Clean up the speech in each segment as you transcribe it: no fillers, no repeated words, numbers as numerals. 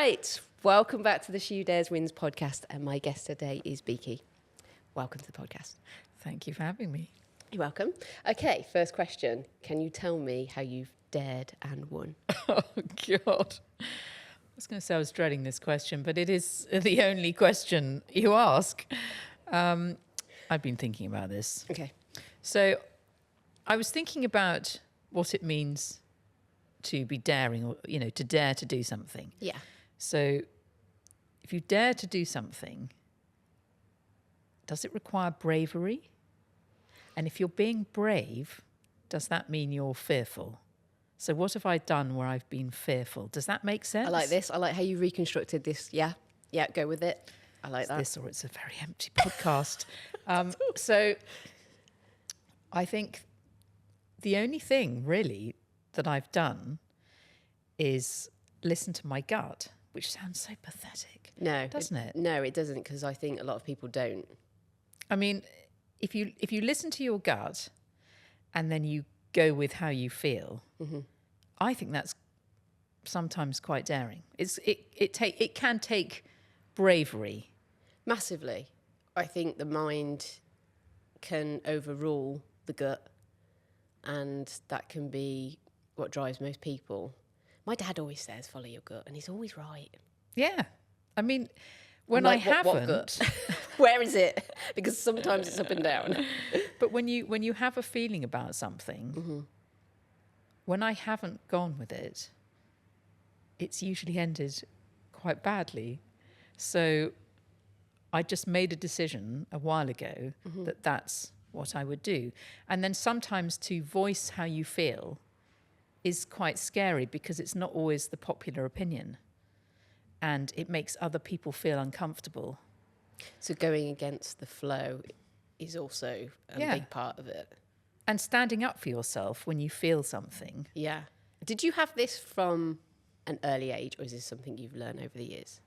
right, welcome back to the She Who Dares Wins podcast, and my guest today is Beaky. Welcome to the podcast. Thank you for having me. You're welcome. Okay, first question. Can you tell me how you've dared and won? Oh, God. I was going to say I was dreading this question, but it is the only question you ask. I've been thinking about this. Okay. So I was thinking about what it means to be daring, or, you know, to dare to do something. Yeah. So if you dare to do something, does it require bravery? And if you're being brave, does that mean you're fearful? So what have I done where I've been fearful? Does that make sense? I like this. I like how you reconstructed this. Yeah. Yeah, go with it. I like that. This, or it's a very empty podcast. So I think the only thing really that I've done is listen to my gut, which sounds so pathetic. No. Doesn't it? No, it doesn't, because I think a lot of people don't. I mean, if you listen to your gut and then you go with how you feel, I think that's sometimes quite daring. It can take bravery. Massively. I think the mind can overrule the gut, and that can be what drives most people. My dad always says, follow your gut, and he's always right. Yeah. I mean, when Like, I haven't... What gut? Where is it? Because sometimes it's up and down. But when you have a feeling about something, when I haven't gone with it, it's usually ended quite badly. So I just made a decision a while ago that that's what I would do. And then sometimes to voice how you feel is quite scary, because it's not always the popular opinion, and it makes other people feel uncomfortable. So going against the flow is also a big part of it. And standing up for yourself when you feel something. Yeah. Did you have this from an early age, or is this something you've learned over the years?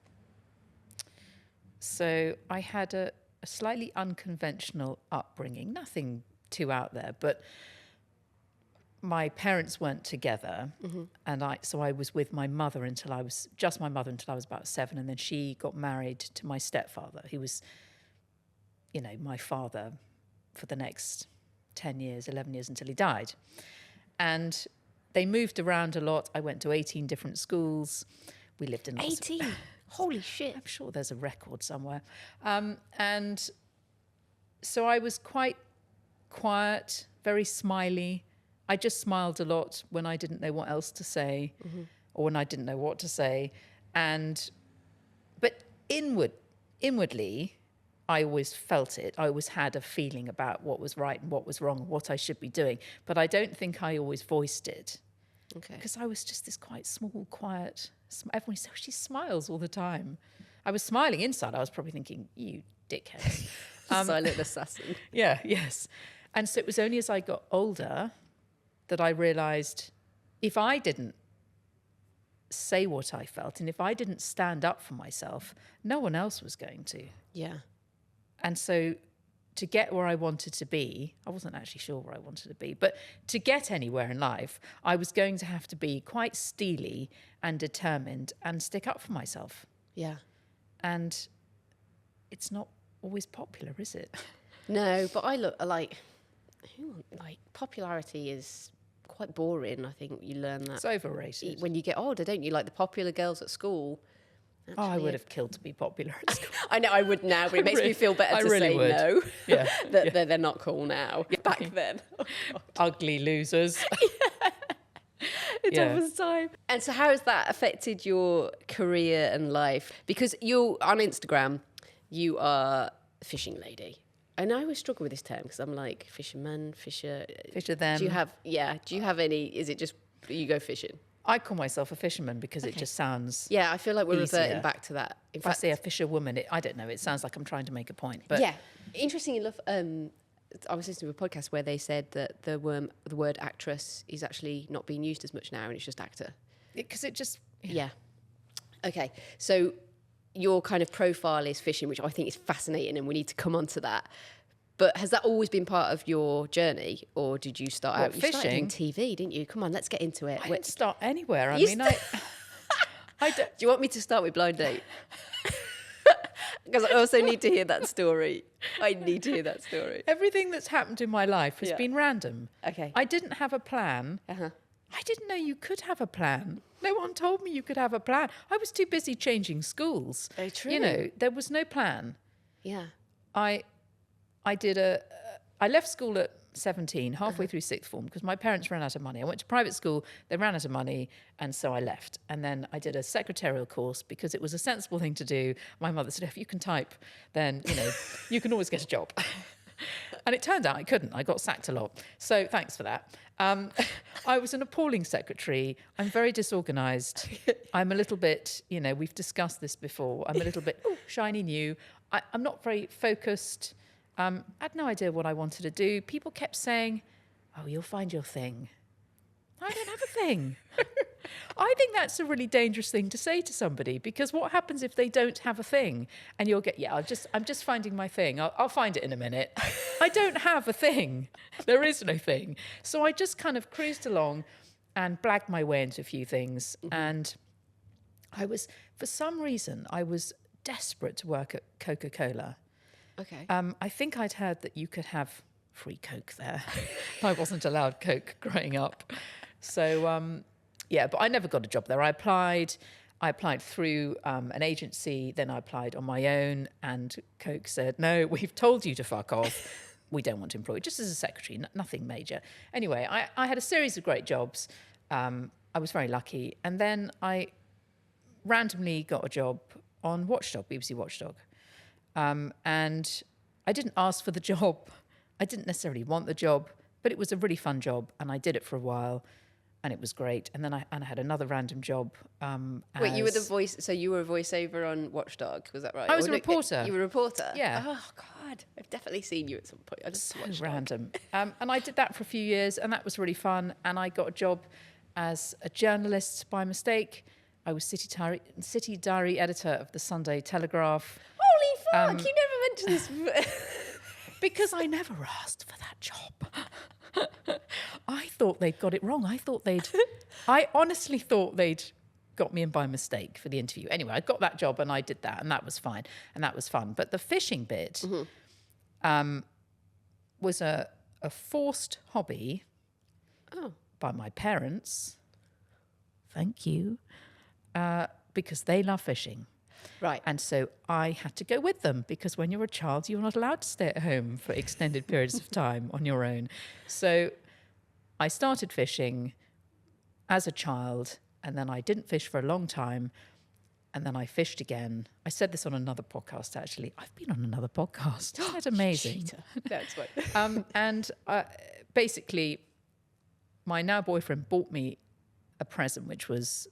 So I had a slightly unconventional upbringing, nothing too out there, but my parents weren't together, and I was with my mother until I was about 7, and then she got married to my stepfather, who was, you know, my father for the next 10 years, 11 years until he died. And they moved around a lot. I went to 18 different schools. We lived in 18? Holy shit. I'm sure there's a record somewhere. And so I was quite quiet, very smiley. I just smiled a lot when I didn't know what else to say, or when I didn't know what to say. But inwardly, I always felt it. I always had a feeling about what was right and what was wrong and what I should be doing. But I don't think I always voiced it. Okay. Because I was just this quite small, quiet... Everyone said, oh, she smiles all the time. I was smiling inside. I was probably thinking, you dickhead. Silent assassin. Yeah, yes. And so it was only as I got older that I realised if I didn't say what I felt, and if I didn't stand up for myself, no one else was going to. Yeah. And so to get where I wanted to be, I wasn't actually sure where I wanted to be, but to get anywhere in life, I was going to have to be quite steely and determined and stick up for myself. Yeah. And it's not always popular, is it? No, but I look like popularity is quite boring. I think you learn that. It's overrated. When you get older, don't you? Like the popular girls at school. Actually, I would have killed to be popular at school. I know I would now, but it makes me feel better to say would. no. Yeah. that they're not cool now. Back then. Ugly losers. It was time. And so how has that affected your career and life? Because you on Instagram, you are a fishing lady. And I always struggle with this term because I'm like fisherman, fisher them. Do you have any, is it just you go fishing? I call myself a fisherman because it just sounds I feel like we're easier. reverting back to that. If I say a fisherwoman, I don't know, it sounds like I'm trying to make a point. But yeah. Interesting enough, I was listening to a podcast where they said that the word actress is actually not being used as much now, and it's just actor. Because it just... Yeah. Okay. So your kind of profile is fishing, which I think is fascinating, and we need to come on to that. But has that always been part of your journey, or did you start out... You started fishing? in TV, didn't you? Come on, let's get into it. I didn't start anywhere. Do you want me to start with blind date? Because I also need to hear that story. I need to hear that story. Everything that's happened in my life has been random. Okay. I didn't have a plan. Uh-huh. I didn't know you could have a plan. No one told me you could have a plan. I was too busy changing schools. Very true. You know, there was no plan. Yeah. I left school at 17, halfway through sixth form, because my parents ran out of money. I went to private school, they ran out of money, and so I left. And then I did a secretarial course because it was a sensible thing to do. My mother said, if you can type, then, you know, you can always get a job. And it turned out I couldn't. I got sacked a lot. So thanks for that. I was an appalling secretary. I'm very disorganised. I'm a little bit, you know, we've discussed this before. I'm a little bit shiny new. I'm not very focused. I had no idea what I wanted to do. People kept saying, oh, you'll find your thing. I don't have a thing. I think that's a really dangerous thing to say to somebody, because what happens if they don't have a thing and you'll get, I'm just finding my thing. I'll find it in a minute. I don't have a thing. There is no thing. So I just kind of cruised along and blagged my way into a few things. And for some reason, I was desperate to work at Coca-Cola. Okay. I think I'd heard that you could have free Coke there. I wasn't allowed Coke growing up. So, but I never got a job there. I applied through an agency, then I applied on my own, and Coke said, no, we've told you to fuck off. We don't want to employ you, just as a secretary, nothing major. Anyway, I had a series of great jobs. I was very lucky. And then I randomly got a job on Watchdog, BBC Watchdog. And I didn't ask for the job. I didn't necessarily want the job, but it was a really fun job, and I did it for a while, and it was great. And then I had another random job. Wait, you were the voice, so you were a voiceover on Watchdog, was that right? I was a reporter. You were a reporter? Yeah. Oh, God. I've definitely seen you at some point. I just So Watchdog. random. And I did that for a few years, and that was really fun. And I got a job as a journalist by mistake. I was city diary editor of the Sunday Telegraph. Holy fuck, you never mentioned this. Because I never asked for that job. I thought they'd got it wrong. I honestly thought they'd got me in by mistake for the interview. Anyway, I got that job and I did that, and that was fine. And that was fun. But the fishing bit was a forced hobby by my parents. Thank you. Because they love fishing. Right. And so I had to go with them, because when you're a child, you're not allowed to stay at home for extended periods of time on your own. So I started fishing as a child, and then I didn't fish for a long time, and then I fished again. I said this on another podcast, actually. I've been on another podcast. Isn't that amazing? That's right. And basically, my now boyfriend bought me a present, which was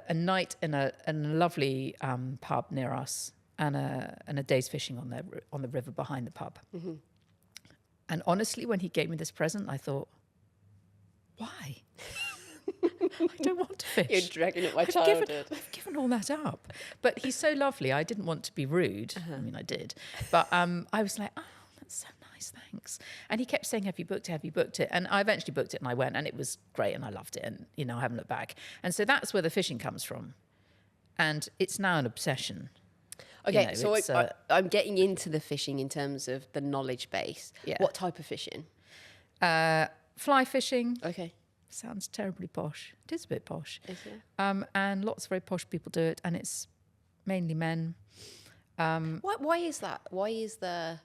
a night in a lovely pub near us, and a day's fishing on the river behind the pub. Mm-hmm. And honestly, when he gave me this present, I thought, why? I don't want to fish. You're dragging at my childhood. I've given all that up. But he's so lovely. I didn't want to be rude. I mean, I did. But I was like, oh, that's so nice, thanks. And he kept saying, have you booked it? Have you booked it? And I eventually booked it, and I went, and it was great, and I loved it. And, you know, I haven't looked back. And so that's where the fishing comes from. And it's now an obsession. Okay, you know, so I'm getting into the fishing in terms of the knowledge base. Yeah. What type of fishing? Fly fishing. Okay. Sounds terribly posh. It is a bit posh. Is it? And lots of very posh people do it, and it's mainly men. Why is that? Why is there...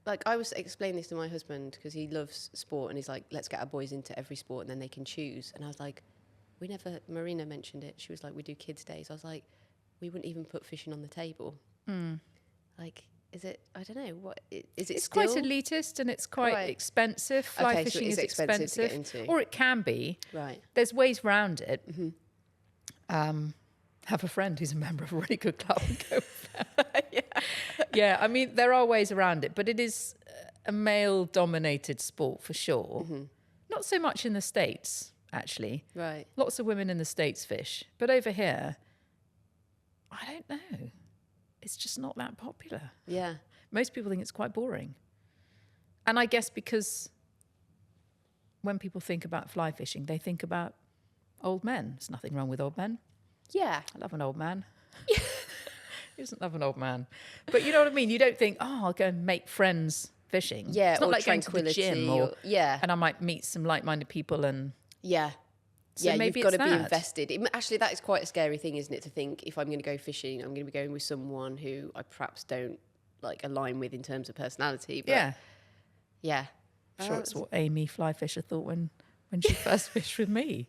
like, I was explaining this to my husband, because he loves sport, and he's like, let's get our boys into every sport and then they can choose. And I was like, Marina mentioned it. She was like, we do kids' days. I was like, we wouldn't even put fishing on the table. Like, is it, I don't know, what, is it It's still? quite elitist, and it's quite expensive. Fly fishing is expensive. To get into. Or it can be. Right. There's ways around it. Mm-hmm. Have a friend who's a member of a really good club and go with them. Yeah, I mean, there are ways around it, but it is a male-dominated sport for sure. Mm-hmm. Not so much in the States, actually. Right. Lots of women in the States fish. But over here, I don't know. It's just not that popular. Yeah. Most people think it's quite boring. And I guess because when people think about fly fishing, they think about old men. There's nothing wrong with old men. Yeah. I love an old man. Who doesn't love an old man? But you know what I mean? You don't think, oh, I'll go and make friends fishing. Yeah, it's not or like going to the gym yeah. and I might meet some like-minded people and... Yeah. So yeah, maybe you've got to it's be that. invested. Actually, that is quite a scary thing, isn't it? To think if I'm going to go fishing, I'm going to be going with someone who I perhaps don't like align with in terms of personality. But Yeah. Yeah. I'm sure it's what Amy Flyfisher thought when she first fished with me.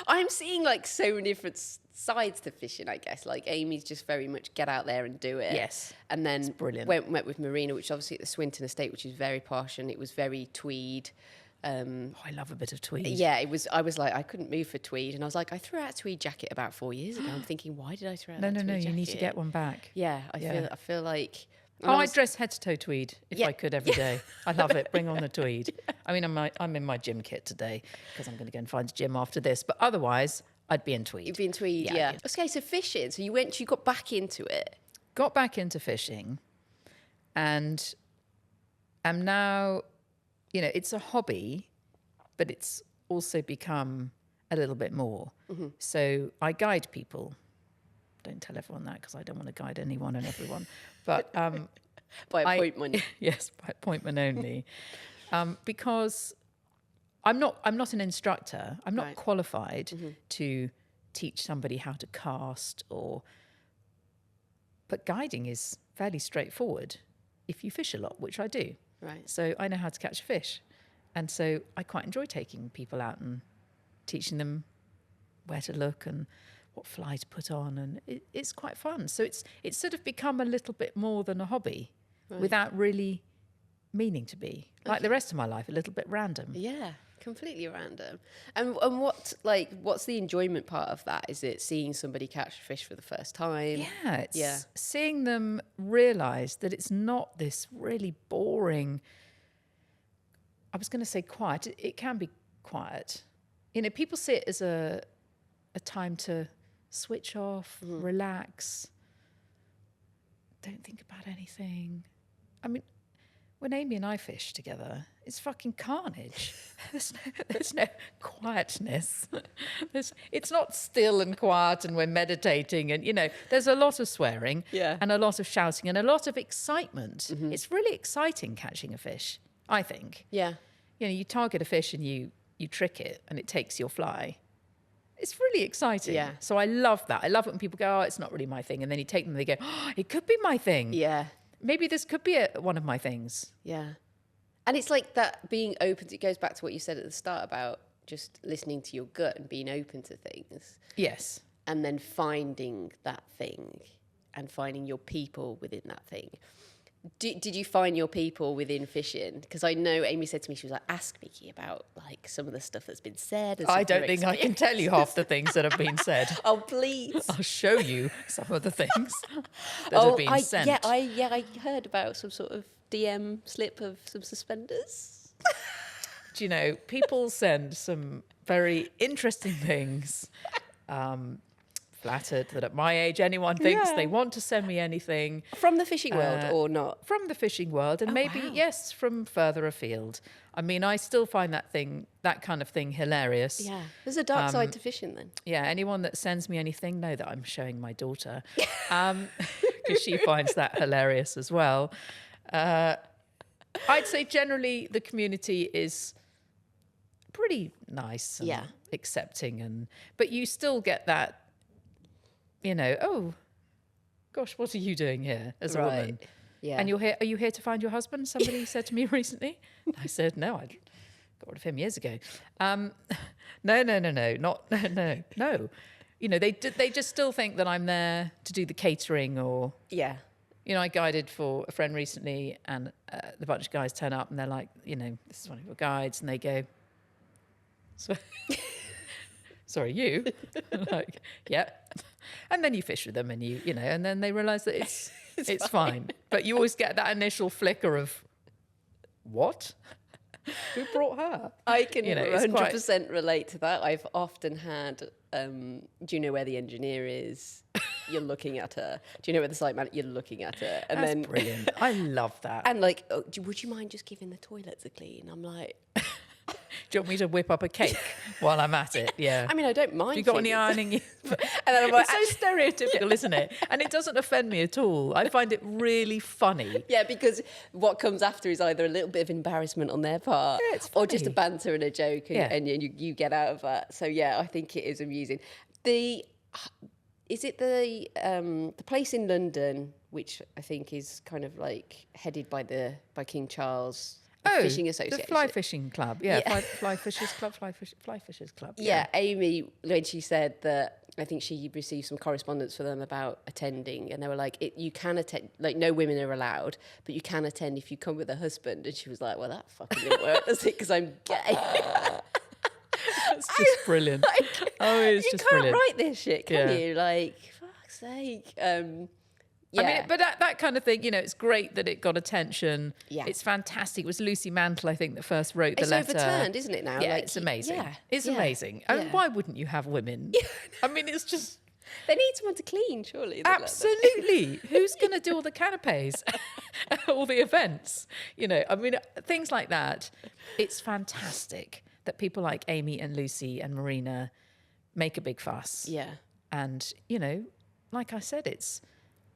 I'm seeing like so many different sides to fishing, I guess. Like Amy's just very much get out there and do it. Yes. And then brilliant. Went with Marina, which obviously at the Swinton estate, which is very posh, and it was very Tweed. I love a bit of tweed. Yeah, it was. I was like, I couldn't move for tweed, and I was like, I threw out a tweed jacket about 4 years ago. I'm thinking, why did I throw out that tweed jacket? You need to get one back. Yeah, I feel like. I'd dress head to toe tweed if I could every day. I love it. Bring on the tweed. I mean, I'm in my gym kit today because I'm going to go and find a gym after this. But otherwise, I'd be in tweed. You'd be in tweed, yeah. Okay, so fishing. So you got back into it. Got back into fishing, and am now, it's a hobby, but it's also become a little bit more. Mm-hmm. So I guide people. Don't tell everyone that because I don't want to guide anyone and everyone. But by appointment. Yes, by appointment only. Because I'm not an instructor. I'm not qualified to teach somebody how to cast but guiding is fairly straightforward if you fish a lot, which I do. Right. So I know how to catch a fish. And so I quite enjoy taking people out and teaching them where to look and what fly to put on, and it's quite fun. So it's sort of become a little bit more than a hobby without really meaning to be. Like the rest of my life, a little bit random. Yeah, completely random. And what's the enjoyment part of that? Is it seeing somebody catch a fish for the first time? Yeah, it's seeing them realise that it's not this really boring, I was going to say quiet. It can be quiet. People see it as a time to switch off, relax, don't think about anything. I mean, when Amy and I fish together, it's fucking carnage. There's no quietness. It's not still and quiet and we're meditating and, there's a lot of swearing and a lot of shouting and a lot of excitement. Mm-hmm. It's really exciting catching a fish, I think. Yeah. You target a fish and you trick it and it takes your fly. It's really exciting. Yeah. So I love that. I love it when people go, oh, it's not really my thing. And then you take them and they go, oh, it could be my thing. Yeah. Maybe this could be one of my things. Yeah. And it's like that being open. It goes back to what you said at the start about just listening to your gut and being open to things. Yes. And then finding that thing and finding your people within that thing. Did you find your people within fishing? Because I know Amy said to me, she was like, ask Beaky about like some of the stuff that's been said. I don't think I can tell you half the things that have been said. Oh, please. I'll show you some of the things that have been sent. I heard about some sort of DM slip of some suspenders. Do people send some very interesting things. Flattered that at my age anyone thinks they want to send me anything. From the fishing world or not? From the fishing world and yes, from further afield. I mean, I still find that kind of thing hilarious. Yeah. There's a dark side to fishing then. Yeah, anyone that sends me anything, know that I'm showing my daughter. Because she finds that hilarious as well. I'd say generally the community is pretty nice and accepting but you still get that oh, gosh, what are you doing here as a woman? Yeah. And are you here to find your husband? Somebody said to me recently. I said, no, I got rid of him years ago. No. They just still think that I'm there to do the catering or... Yeah. I guided for a friend recently and the bunch of guys turn up and they're like, this is one of your guides. And they go, sorry, you? Like, yep. And then you fish with them and and then they realise that it's fine. But you always get that initial flicker of, what? Who brought her? I can 100% relate to that. I've often had, do you know where the engineer is? You're looking at her. Do you know where the site manager? You're looking at her. And That's then brilliant. I love that. And like, would you mind just giving the toilets a clean? I'm like... Do you want me to whip up a cake while I'm at it? Yeah. I mean, I don't mind. You got any ironing? And then I'm like, it's so stereotypical, isn't it? And it doesn't offend me at all. I find it really funny. Yeah, because what comes after is either a little bit of embarrassment on their part, or just a banter and a joke, and you get out of that. So yeah, I think it is amusing. Is it the place in London, which I think is kind of like headed by King Charles Fishing Association? The Fly Fishing Club, Fly Fishers Club. Yeah, Amy, when she said that, I think she received some correspondence for them about attending, and they were like, you can attend, like no women are allowed, but you can attend if you come with a husband. And she was like, well, that fucking didn't work, does it? Because I'm gay. It's just brilliant. It's just brilliant. You can't write this shit, can you? Like, fuck's sake. I mean, but that kind of thing, it's great that it got attention. Yeah. It's fantastic. It was Lucy Mantle, I think, that first wrote the letter. It's overturned, isn't it, now? Yeah, it's amazing. Yeah. It's amazing. I mean, why wouldn't you have women? I mean, it's just... They need someone to clean, surely. Absolutely. Who's going to do all the canapes, all the events? I mean, things like that. It's fantastic that people like Amy and Lucy and Marina make a big fuss. Yeah. And, like I said, it's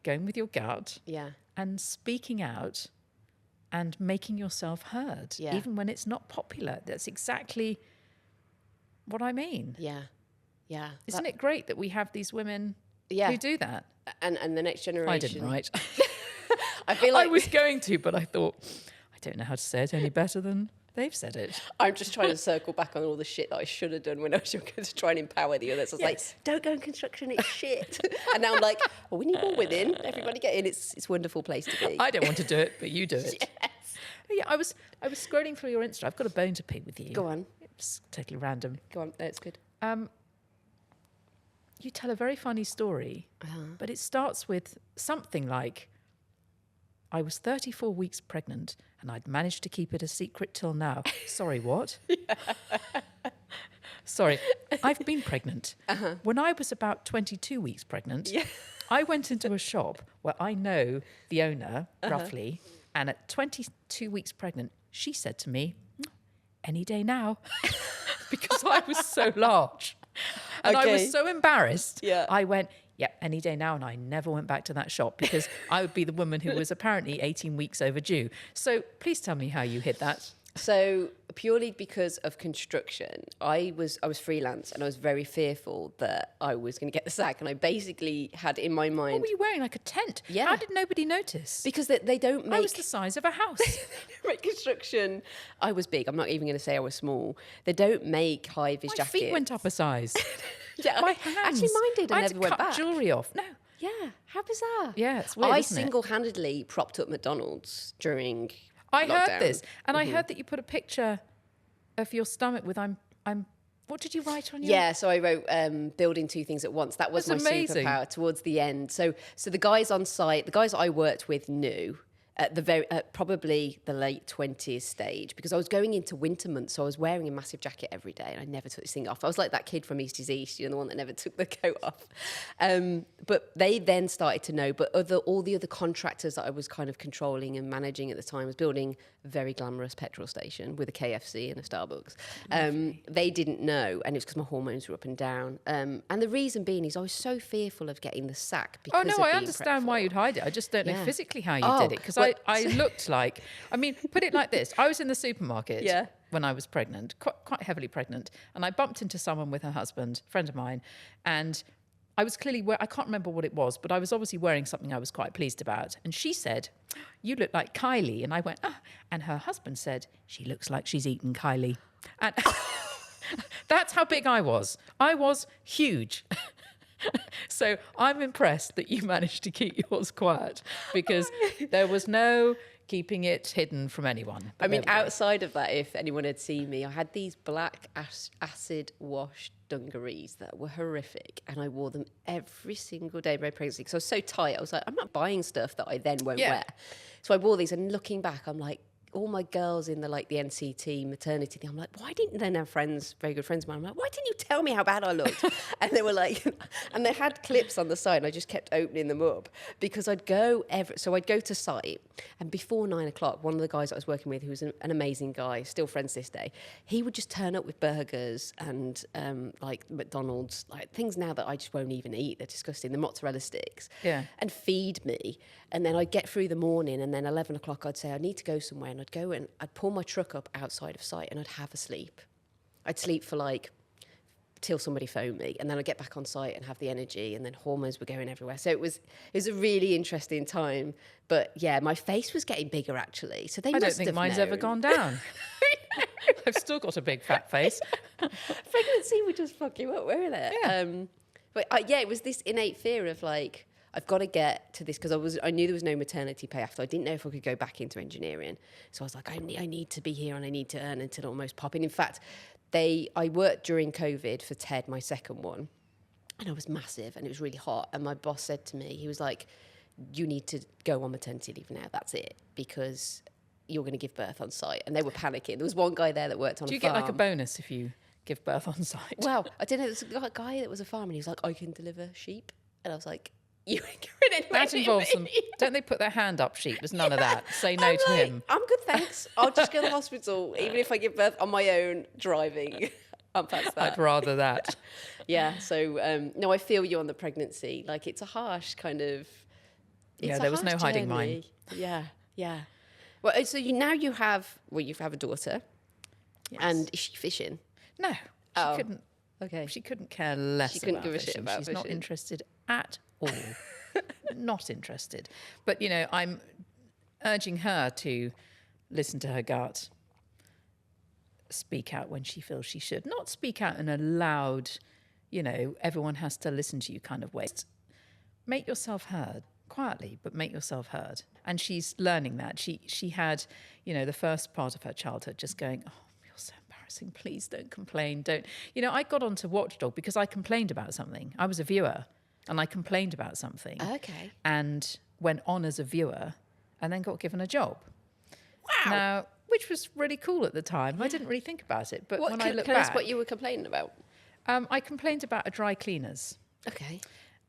going with your gut. Yeah. And speaking out and making yourself heard, even when it's not popular. That's exactly what I mean. Yeah. Yeah. Isn't it great that we have these women who do that? And the next generation. I didn't write. I feel like I was going to, but I thought, I don't know how to say it any better than they've said it. I'm just trying to circle back on all the shit that I should have done when I was younger to try and empower the others. I was like, don't go in construction, it's shit. And now I'm like, well, we need more women. Everybody get in. It's a wonderful place to be. I don't want to do it, but you do it. Yes. Yeah, I was scrolling through your Insta. I've got a bone to pick with you. Go on. It's totally random. Go on. No, it's good. You tell a very funny story, but it starts with something like, I was 34 weeks pregnant and I'd managed to keep it a secret till now. Sorry, what? Sorry, I've been pregnant. When I was about 22 weeks pregnant, I went into a shop where I know the owner, roughly, and at 22 weeks pregnant, she said to me, any day now, because I was so large. And I was so embarrassed. Yeah. I went, any day now. And I never went back to that shop because I would be the woman who was apparently 18 weeks overdue. So please tell me how you hit that. So purely because of construction, I was freelance and I was very fearful that I was going to get the sack. And I basically had in my mind... What were you wearing? Like a tent? Yeah. How did nobody notice? Because they don't make... I was the size of a house. Right, construction. I was big. I'm not even going to say I was small. They don't make high-vis jackets. My feet went up a size. My hands. Actually, mine did. I never went back. I had to cut jewellery off. No. Yeah, how bizarre. Yeah, it's weird, I isn't it? single-handedly propped up McDonald's during I lockdown. heard this, and I heard that you put a picture of your stomach with I'm. What did you write on your? Yeah, so I wrote building two things at once. That was That's my amazing. superpower towards the end. So the guys on site, the guys I worked with knew at the probably the late 20s stage, because I was going into winter months, so I was wearing a massive jacket every day and I never took this thing off. I was like that kid from East is East, the one that never took the coat off. But they then started to know, but all the other contractors that I was kind of controlling and managing at the time, was building a very glamorous petrol station with a KFC and a Starbucks. They didn't know, and it was because my hormones were up and down. And the reason being is I was so fearful of getting the sack because of I being understand why you'd hide it. I just don't know physically how you did it, because I looked like, I mean, put it like this. I was in the supermarket when I was pregnant, quite heavily pregnant, and I bumped into someone with her husband, a friend of mine, and I was clearly, I can't remember what it was, but I was obviously wearing something I was quite pleased about. And she said, you look like Kylie. And I went, and her husband said, she looks like she's eaten Kylie. And that's how big I was. I was huge. So I'm impressed that you managed to keep yours quiet, because there was no keeping it hidden from anyone. I mean, outside of that, if anyone had seen me, I had these black acid wash dungarees that were horrific, and I wore them every single day of my pregnancy because I was so tight. I was like, I'm not buying stuff that I then won't wear. So I wore these, and looking back, I'm like, all my girls in the NCT maternity thing, I'm like, why didn't they have friends, very good friends of mine? I'm like, why didn't you tell me how bad I looked? And they were like, and they had clips on the site, and I just kept opening them up because I'd go to site, and before 9 o'clock, one of the guys I was working with, who was an amazing guy, still friends this day, he would just turn up with burgers and like McDonald's, like things now that I just won't even eat. They're disgusting. The mozzarella sticks. Yeah. And feed me. And then I'd get through the morning, and then 11 o'clock I'd say I need to go somewhere, and I'd go and I'd pull my truck up outside of site, and I'd have a sleep. I'd sleep for like till somebody phoned me, and then I'd get back on site and have the energy, and then hormones were going everywhere. So it was a really interesting time. But yeah, my face was getting bigger actually. So they I don't think mine's ever gone down. I've still got a big fat face. Pregnancy would just fuck you up, won't it? Yeah. But it was this innate fear of like, I've got to get to this, because I knew there was no maternity pay after. I didn't know if I could go back into engineering. So I was like, I need to be here, and I need to earn until almost popping. In fact, I worked during COVID for TED, my second one, and I was massive, and it was really hot. And my boss said to me, he was like, you need to go on maternity leave now. That's it, because you're going to give birth on site. And they were panicking. There was one guy there that worked on a farm. Do you get like a bonus if you give birth on site? Well, I don't know. There was a guy that was a farmer, and he was like, I can deliver sheep. And I was like, you ain't going anywhere. That involves them. Don't they put their hand up sheep? There's none of that. Say no to him. I'm good, thanks. I'll just go to the hospital, even if I give birth on my own driving. I'm past that. I'd rather that. Yeah. So no, I feel you on the pregnancy. Like it's a harsh kind of. There was no hiding mine. Yeah, yeah. Well, so you have a daughter, Yes. and is she fishing? No, she couldn't. Okay. She couldn't care less. She couldn't about give a shit fishing. about She's not fishing. interested at all. Not interested. But I'm urging her to listen to her gut. Speak out when she feels she should. Not speak out in a loud, everyone has to listen to you kind of way. Make yourself heard. Quietly, but make yourself heard. And she's learning that. She had, the first part of her childhood just going, oh, you're so embarrassing. Please don't complain. Don't. I got onto Watchdog because I complained about something. I was a viewer and I complained about something. Okay. And went on as a viewer and then got given a job. Wow. Now, which was really cool at the time. I didn't really think about it. But when I look tell back. us what you were complaining about. I complained about a dry cleaners. Okay.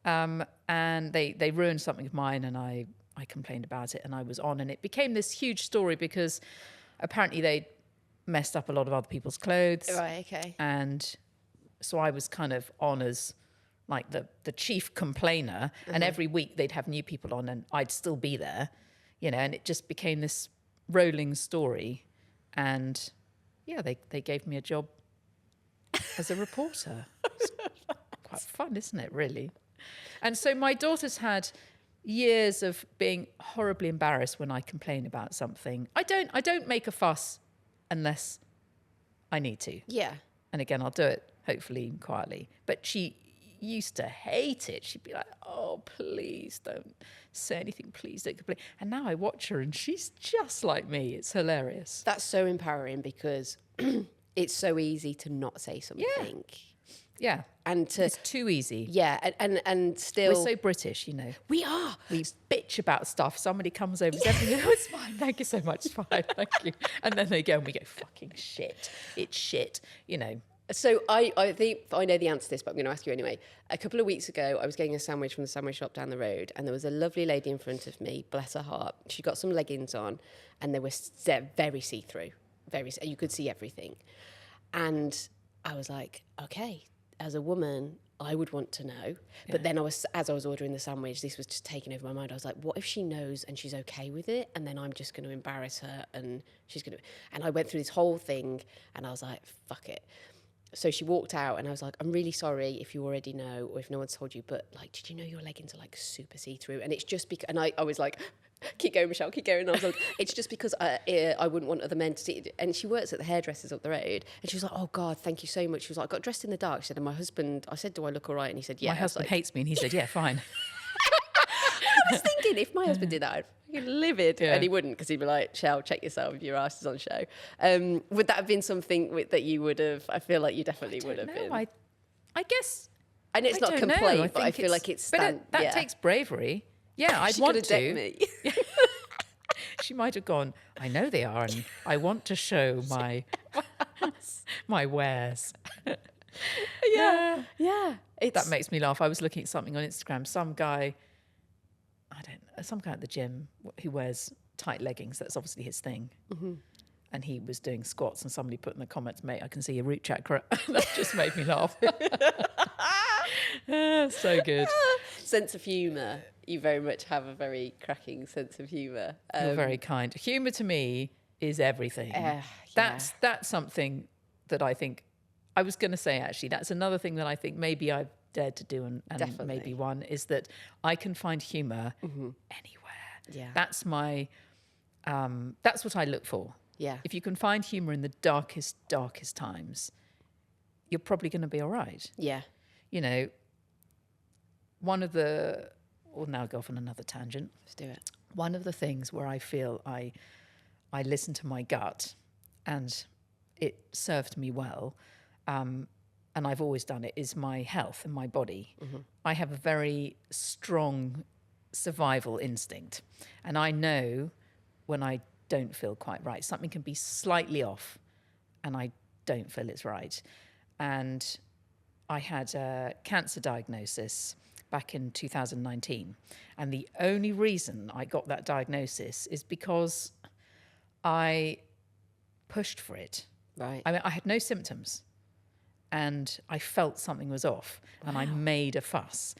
And they ruined something of mine, and I complained about it, and I was on, and it became this huge story because apparently they messed up a lot of other people's clothes. Right, okay. And so I was kind of on as like the chief complainer, and every week they'd have new people on, and I'd still be there, and it just became this rolling story. And yeah, they gave me a job as a reporter. It's quite fun, isn't it, really? And so my daughter's had years of being horribly embarrassed when I complain about something. I don't make a fuss unless I need to. Yeah. And again, I'll do it hopefully quietly. But she used to hate it. She'd be like, oh, please don't say anything. Please don't complain. And now I watch her and she's just like me. It's hilarious. That's so empowering because it's so easy to not say something. Yeah. And It's too easy. Yeah, and still... We're so British, We are. We bitch about stuff. Somebody comes over, says, oh, it's fine. Thank you so much. It's fine. Thank you. And then they go and we go, fucking shit. It's shit. So I think I know the answer to this, but I'm going to ask you anyway. A couple of weeks ago, I was getting a sandwich from the sandwich shop down the road, and there was a lovely lady in front of me, bless her heart. She got some leggings on, and they were very see-through. You could see everything. And I was like, okay, as a woman, I would want to know. But then as I was ordering the sandwich, this was just taking over my mind. I was like, what if she knows and she's okay with it? And then I'm just going to embarrass her and and I went through this whole thing and I was like, fuck it. So she walked out and I was like, I'm really sorry if you already know or if no one's told you, but like, did you know your leggings are like super see-through? And it's just because, and I was like, keep going, Michelle, keep going. And I was like, it's just because I wouldn't want other men to see it. And she works at the hairdressers up the road. And she was like, oh God, thank you so much. She was like, I got dressed in the dark. She said, and my husband, I said, do I look all right? And he said, yeah. My husband hates me. And he said, yeah, fine. I was thinking, if my husband did that, I'd fucking livid. Yeah. And he wouldn't, because he'd be like, Shell, check yourself if your ass is on show. Would that have been something that you would have, I feel like you definitely would have been. I guess. I know it's not a complaint, but I feel like it's... That takes bravery. Yeah, I'd want to. Me. She might have gone, I know they are, and I want to show my wares. Yeah. That makes me laugh. I was looking at something on Instagram. Some guy at the gym who wears tight leggings. That's obviously his thing. Mm-hmm. And he was doing squats, and somebody put in the comments, mate, I can see your root chakra. That just made me laugh. So good. Sense of humour. You very much have a very cracking sense of humour. You're very kind. Humour to me is everything. That's something that I think, I was going to say, actually, that's another thing that I think maybe I've dared to do, and maybe one, is that I can find humour anywhere. Yeah. That's my, that's what I look for. Yeah. If you can find humour in the darkest times, you're probably going to be all right. Yeah. You know, we'll now go off on another tangent. Let's do it. One of the things where I feel I listen to my gut and it served me well, and I've always done it, is my health and my body. Mm-hmm. I have a very strong survival instinct, and I know when I don't feel quite right. Something can be slightly off and I don't feel it's right. And I had a cancer diagnosis back in 2019. And the only reason I got that diagnosis is because I pushed for it. Right. I mean, I had no symptoms and I felt something was off. Wow. And I made a fuss.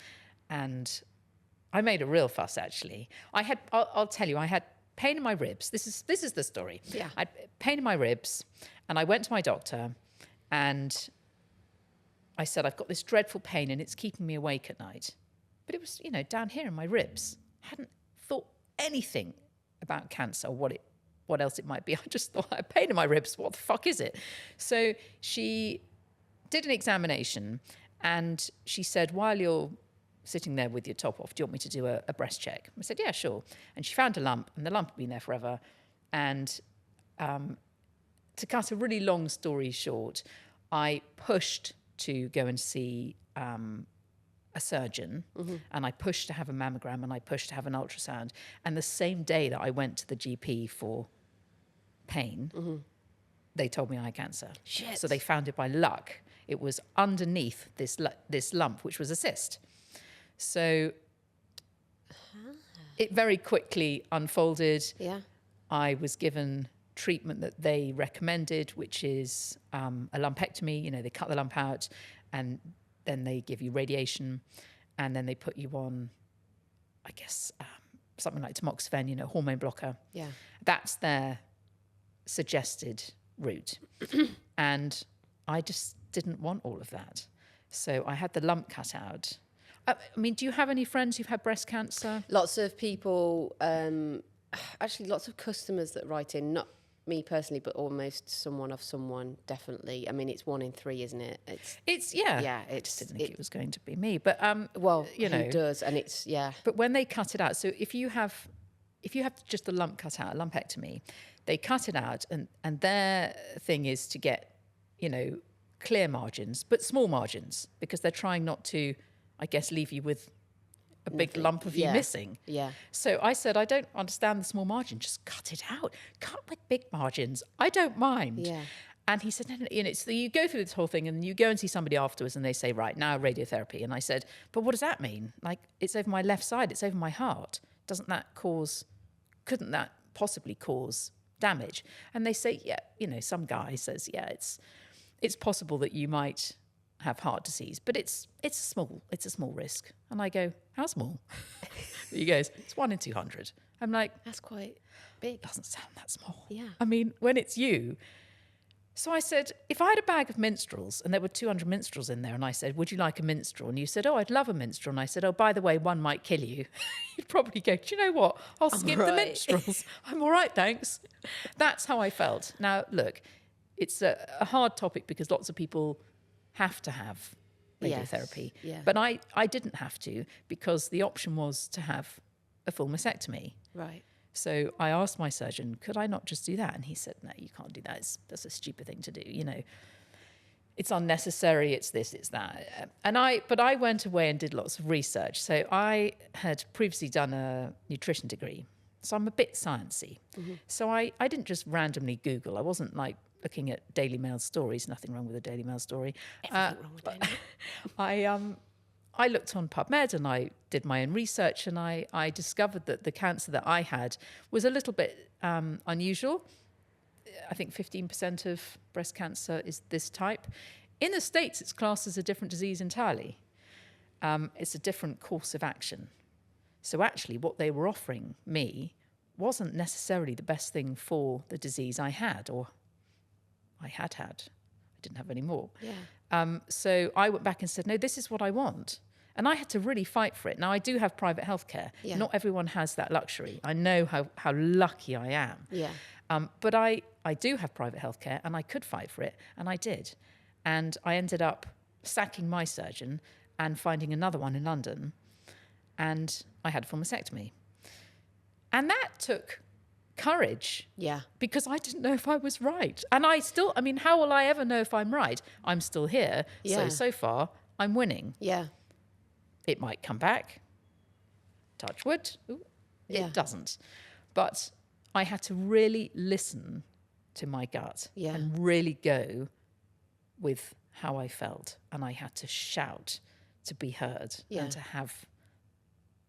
And I made a real fuss, actually. I'll tell you, I had pain in my ribs. This is the story. Yeah. I had pain in my ribs, and I went to my doctor, and I said, I've got this dreadful pain, and it's keeping me awake at night. But it was, down here in my ribs. I hadn't thought anything about cancer or what else it might be. I just thought, I have pain in my ribs. What the fuck is it? So she did an examination, and she said, while you're sitting there with your top off, do you want me to do a breast check? I said, yeah, sure. And she found a lump, and the lump had been there forever. And to cut a really long story short, I pushed to go and see a surgeon, and I pushed to have a mammogram, and I pushed to have an ultrasound. And the same day that I went to the GP for pain, they told me I had cancer. Shit. So they found it by luck. It was underneath this lump, which was a cyst. So it very quickly unfolded. Yeah. I was given treatment that they recommended, which is a lumpectomy. They cut the lump out, and then they give you radiation, and then they put you on, I guess, something like tamoxifen, hormone blocker. Yeah. That's their suggested route. And I just didn't want all of that. So I had the lump cut out. I mean, do you have any friends who've had breast cancer? Lots of people, actually lots of customers that write in, not me personally, but almost someone of someone, definitely. I mean, it's 1 in 3, isn't it? It's yeah. I just didn't think it was going to be me. But, well, who does? And it's, yeah. But when they cut it out, so if you have just the lump cut out, a lumpectomy, they cut it out, and their thing is to get, clear margins, but small margins, because they're trying not to, I guess, leave you with a big lump of you missing. Yeah. So I said, I don't understand the small margin. Just cut it out. Cut with big margins. I don't mind. Yeah. And he said, no. So you go through this whole thing, and you go and see somebody afterwards, and they say, right, now radiotherapy. And I said, but what does that mean? Like, it's over my left side. It's over my heart. Couldn't that possibly cause damage? And they say, yeah, some guy says, yeah, it's possible that you might have heart disease, but it's a small risk. And I go, how small? He goes, it's 1 in 200. I'm like, that's quite big. Doesn't sound that small. Yeah. I mean, when it's you. So I said, if I had a bag of minstrels and there were 200 minstrels in there, and I said, would you like a minstrel? And you said, oh, I'd love a minstrel. And I said, oh, by the way, one might kill you. You'd probably go, do you know what? I'll skip the minstrels. I'm all right, thanks. That's how I felt. Now, look, it's a hard topic because lots of people have to have radiotherapy. Yes. Yeah. But I didn't have to, because the option was to have a full mastectomy. Right. So I asked my surgeon, could I not just do that? And he said, no, you can't do that. That's a stupid thing to do. It's unnecessary. It's this, it's that. But I went away and did lots of research. So I had previously done a nutrition degree. So I'm a bit sciencey. So I didn't just randomly Google. I wasn't like looking at Daily Mail stories. Nothing wrong with a Daily Mail story. Everything wrong with Daily Mail. I looked on PubMed and I did my own research, and I discovered that the cancer that I had was a little bit unusual. I think 15% of breast cancer is this type. In the States, it's classed as a different disease entirely. It's a different course of action. So actually what they were offering me wasn't necessarily the best thing for the disease I had, or I had. I didn't have any more. Yeah. So I went back and said, no, this is what I want. And I had to really fight for it. Now, I do have private healthcare. Yeah. Not everyone has that luxury. I know how lucky I am. Yeah. But I do have private healthcare, and I could fight for it, and I did. And I ended up sacking my surgeon and finding another one in London, and I had a full mastectomy. And that took courage. Yeah. Because I didn't know if I was right. And how will I ever know if I'm right? I'm still here. Yeah. So far, I'm winning. Yeah. It might come back. Touch wood. Ooh, Yeah. It doesn't. But I had to really listen to my gut and really go with how I felt. And I had to shout to be heard and to have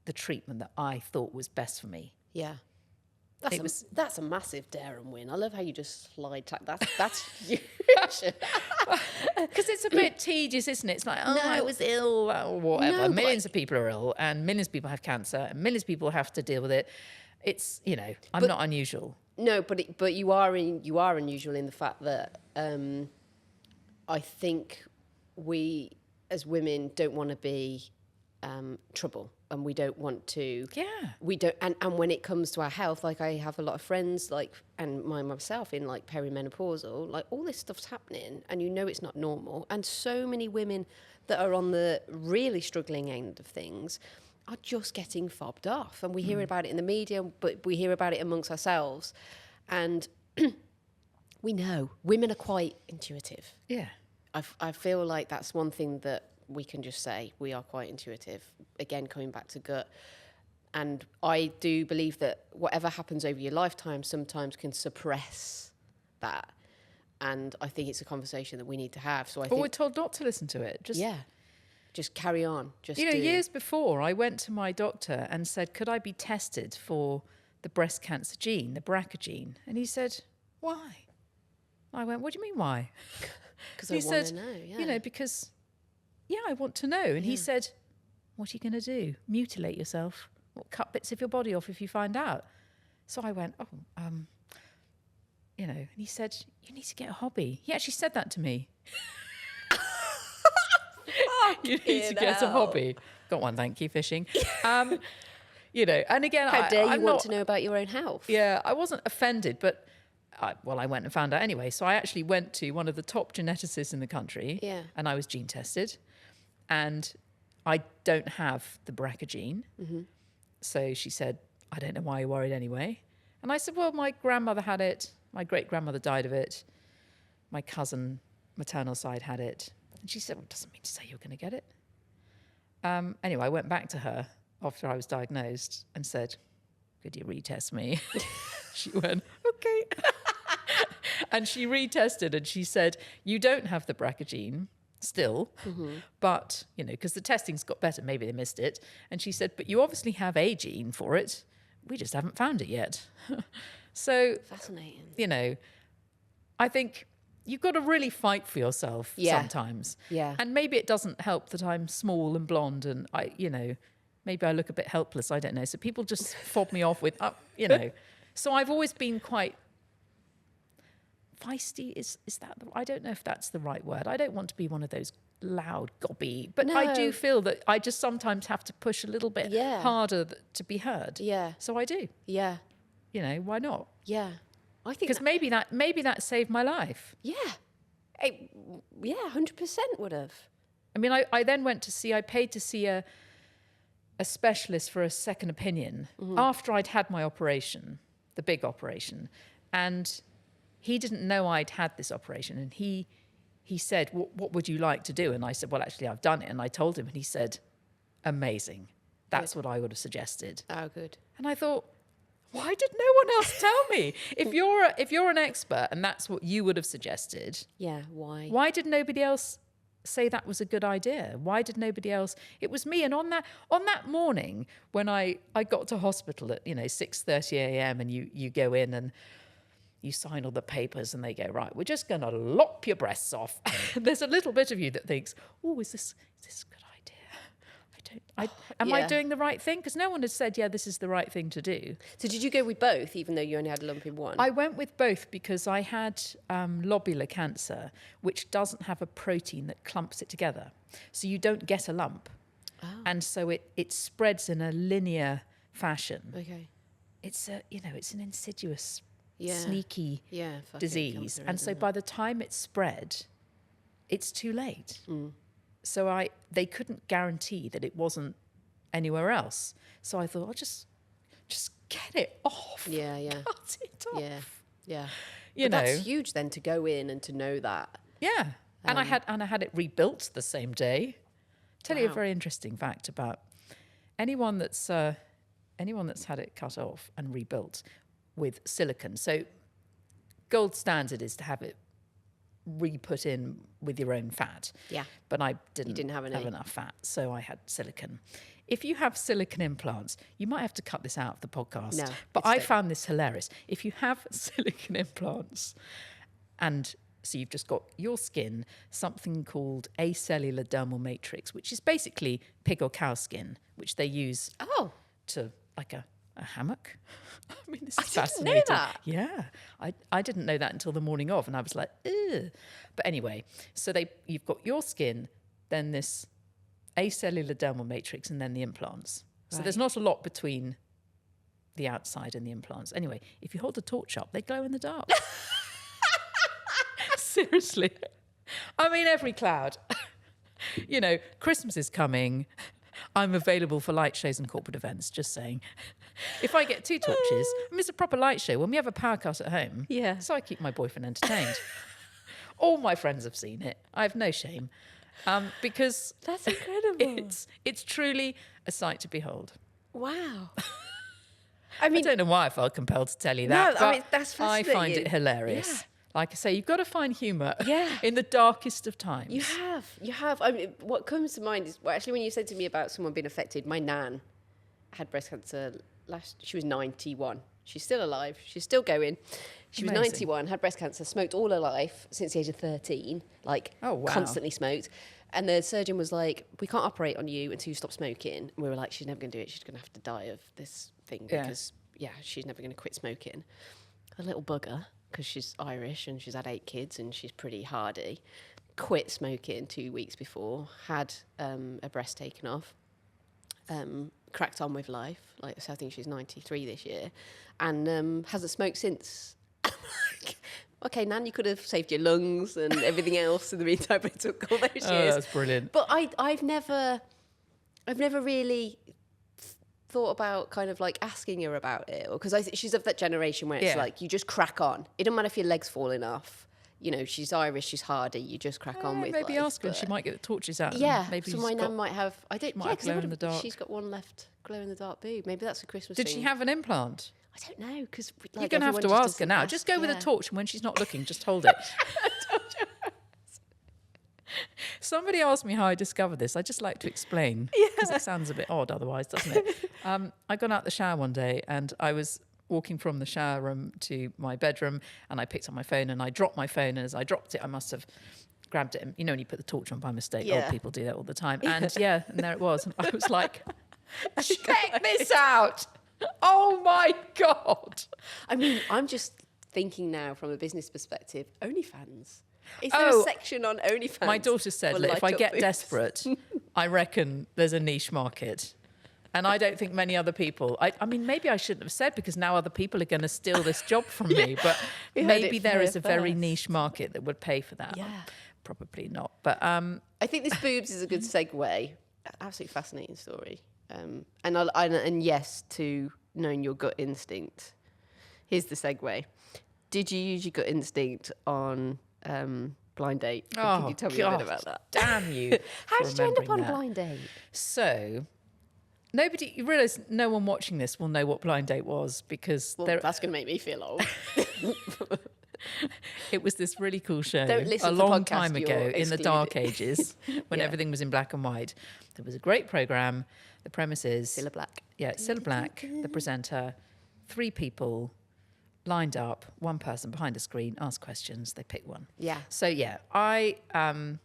the treatment that I thought was best for me. Yeah. That's a massive dare and win. I love how you just slide tack. That's huge. Because it's a bit tedious, isn't it? It's like, I was ill or whatever. No, millions of people are ill, and millions of people have cancer, and millions of people have to deal with it. It's, I'm not unusual. No, but you are unusual in the fact that I think we as women don't want to be trouble, and we don't want to. Yeah. We don't, and when it comes to our health, like I have a lot of friends, and myself in perimenopausal, all this stuff's happening, and it's not normal, and so many women that are on the really struggling end of things are just getting fobbed off, and we hear about it in the media, but we hear about it amongst ourselves, and we know women are quite intuitive. Yeah. I feel like that's one thing that we can just say, we are quite intuitive. Again, coming back to gut. And I do believe that whatever happens over your lifetime sometimes can suppress that. And I think it's a conversation that we need to have. So I think we're told not to listen to it. Just carry on. Years before, I went to my doctor and said, could I be tested for the breast cancer gene, the BRCA gene? And he said, why? I went, what do you mean, why? Because I want to know, because, I want to know. And he said, what are you going to do? Mutilate yourself? Or cut bits of your body off if you find out? So I went, and he said, you need to get a hobby. He actually said that to me. You need to get a hobby. Got one, thank you, fishing. And again, how dare you want to know about your own health? Yeah, I wasn't offended, but I went and found out anyway. So I actually went to one of the top geneticists in the country, and I was gene tested, and I don't have the BRCA gene. Mm-hmm. So she said, I don't know why you're worried anyway. And I said, well, my grandmother had it. My great-grandmother died of it. My cousin, maternal side, had it. And she said, well, it doesn't mean to say you're going to get it. Anyway, I went back to her after I was diagnosed and said, could you retest me? She went, okay. And she retested and she said, you don't have the BRCA gene still, but, because the testing's got better, maybe they missed it. And she said, but you obviously have a gene for it. We just haven't found it yet. So, fascinating. I think you've got to really fight for yourself sometimes. Yeah. And maybe it doesn't help that I'm small and blonde and maybe I look a bit helpless, I don't know. So people just fob me off with, So I've always been quite feisty. Is that I don't know if that's the right word. I don't want to be one of those loud, gobby, but No. I do feel that I just sometimes have to push a little bit harder to be heard. Yeah. So I do. Yeah. Why not? Yeah. I think because maybe that saved my life. Yeah. 100% would have. I mean, I then I paid to see a specialist for a second opinion after I'd had my operation, the big operation. And he didn't know I'd had this operation. And he said, what would you like to do? And I said, well, actually, I've done it. And I told him, and he said, amazing. That's what I would have suggested. Oh, good. And I thought, Why did no one else tell me? If you're an expert and that's what you would have suggested, Yeah, why? why did nobody else say that was a good idea? Why did nobody else? It was me. And on that morning when I got to hospital at 6:30 a.m. and you go in and you sign all the papers and they go, right, we're just going to lop your breasts off. There's a little bit of you that thinks, oh, is this a good idea? Am I doing the right thing? Because no one has said, yeah, this is the right thing to do. So did you go with both, even though you only had a lump in one? I went with both because I had lobular cancer, which doesn't have a protein that clumps it together. So you don't get a lump. Oh. And so it spreads in a linear fashion. Okay. It's an insidious, sneaky fucking disease. cancer, And so by the time it's spread, it's too late. Mm. So they couldn't guarantee that it wasn't anywhere else. So I thought, I'll just get it off. Yeah. Cut it off. Yeah. But that's huge then, to go in and to know that. Yeah. And I had it rebuilt the same day. Tell you a very interesting fact about anyone that's had it cut off and rebuilt with silicone. So gold standard is to have it re-put in with your own fat. Yeah. But I didn't have enough fat, so I had silicone. If you have silicone implants, you might have to cut this out of the podcast. No, but I found this hilarious. If you have silicone implants and so you've just got your skin, something called acellular dermal matrix, which is basically pig or cow skin, which they use to like a hammock. I mean, this is fascinating. Didn't know that. Yeah, I didn't know that until the morning of, and I was like, ugh. But anyway, so you've got your skin, then this acellular dermal matrix, and then the implants. So there's not a lot between the outside and the implants. Anyway, if you hold a torch up, they glow in the dark. Seriously. I mean, every cloud. Christmas is coming. I'm available for light shows and corporate events, just saying. If I get 2 torches, it's a proper light show when we have a power cut at home. Yeah. So I keep my boyfriend entertained. All my friends have seen it. I have no shame. Because that's incredible. It's truly a sight to behold. Wow. I don't know why I felt compelled to tell you that. No, I mean, that's fascinating. I find it hilarious. Yeah. Like I say, you've got to find humour Yeah. in the darkest of times. You have. I mean, what comes to mind is, well, actually, when you said to me about someone being affected, my nan had breast cancer she was 91. She's still alive. She's still going. She was 91, had breast cancer, smoked all her life since the age of 13, constantly smoked. And the surgeon was like, we can't operate on you until you stop smoking. And we were like, she's never going to do it. She's going to have to die of this thing because, she's never going to quit smoking. A little bugger, because she's Irish and she's had 8 kids and she's pretty hardy, quit smoking 2 weeks before, had a breast taken off, cracked on with life. So I think she's 93 this year, and hasn't smoked since. Okay, Nan, you could have saved your lungs and everything else in the meantime, but it took all those years. Oh, that's brilliant. But I've never really thought about kind of like asking her about it, because she's of that generation where it's like you just crack on. It doesn't matter if your leg's falling off. She's Irish, she's hardy. You just crack on with maybe life. ask her, and she might get the torches out. Yeah, maybe so my nan might have. I don't. Might have glow in the dark. She's got one left, glow in the dark boob. Maybe that's a Christmas. Did thing. she have an implant? I don't know, because you're going to have to ask her now. Just go with a torch, and when she's not looking, just hold it. Somebody asked me how I discovered this. I just like to explain, because it sounds a bit odd otherwise, doesn't it? I got out the shower one day and I was walking from the shower room to my bedroom, and I picked up my phone and I dropped my phone, and as I dropped it, I must have grabbed it. And, when you put the torch on by mistake, old people do that all the time. And and there it was. And I was like, check this out. Oh my God. I mean, I'm just thinking now from a business perspective, OnlyFans. Is there a section on OnlyFans? My daughter said, look, if I get desperate, I reckon there's a niche market. And I don't think many other people, I mean, maybe I shouldn't have said, because now other people are going to steal this job from me, but maybe there is a very niche market that would pay for that. Yeah. Probably not. But I think this boobs is a good segue. Absolutely fascinating story. And yes, to knowing your gut instinct. Here's the segue. Did you use your gut instinct on Blind Date? Can you tell me a bit about that? Damn you. How did you end up on Blind Date? So nobody, you realise no one watching this will know what Blind Date was because that's going to make me feel old. it was this really cool show Don't listen a to the long podcast, time ago you're in the dark ages when Yeah. everything was in black and white. There was a great programme. The premise is... Cilla Black. Yeah, Cilla Black, the presenter, 3 people lined up, one person behind a screen, ask questions, they pick one. Yeah. So yeah,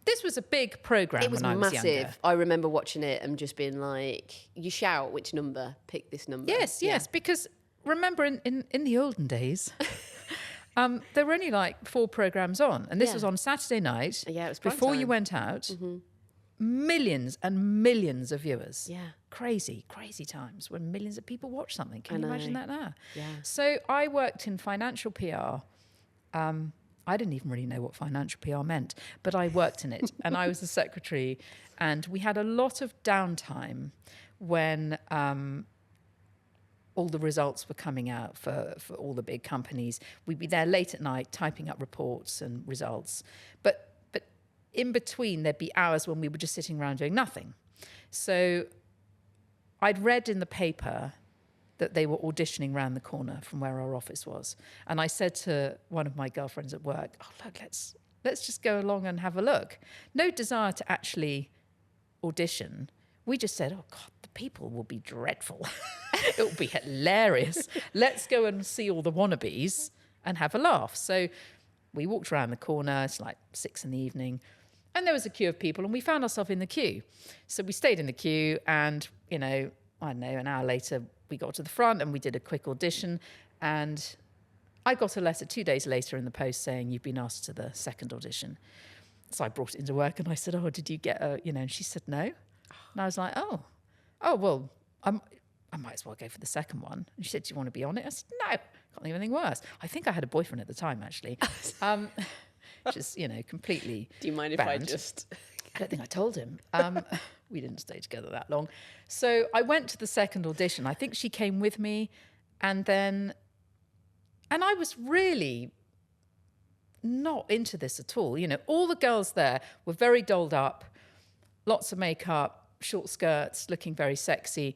this was a big programme It was when I was massive. younger. I remember watching it and just being like, you shout which number, pick this number. Yes, because remember in the olden days, there were only like 4 programmes on, and this was on Saturday night. Yeah, it was prime before you time. went out. Millions and millions of viewers. Yeah. Crazy times when millions of people watch something. Can you imagine that now? Yeah. So I worked in financial PR. I didn't even really know what financial PR meant, but I worked in it and I was the secretary, and we had a lot of downtime when all the results were coming out for all the big companies. We'd be there late at night typing up reports and results. But in between, there'd be hours when we were just sitting around doing nothing. So I'd read in the paper that they were auditioning round the corner from where our office was. And I said to one of my girlfriends at work, oh, look, let's just go along and have a look. No desire to actually audition. We just said, oh, God, the people will be dreadful. It will be hilarious. Let's go and see all the wannabes and have a laugh. So we walked around the corner. It's like 6 p.m. And there was a queue of people, and we found ourselves in the queue. So we stayed in the queue, and, you know, I don't know, an hour later, we got to the front and we did a quick audition. And I got a letter 2 days later in the post saying, you've been asked to the second audition. So I brought it into work and I said, oh, did you get a, you know, and she said no. And I was like, oh, well, I might as well go for the second one. And she said, do you want to be on it? I said, no, can't think of anything worse. I think I had a boyfriend at the time, actually. Just, you know, completely Do you mind if banned. I just... I don't think I told him. We didn't stay together that long. So I went to the second audition. I think she came with me. And I was really not into this at all. You know, all the girls there were very dolled up, lots of makeup, short skirts, looking very sexy.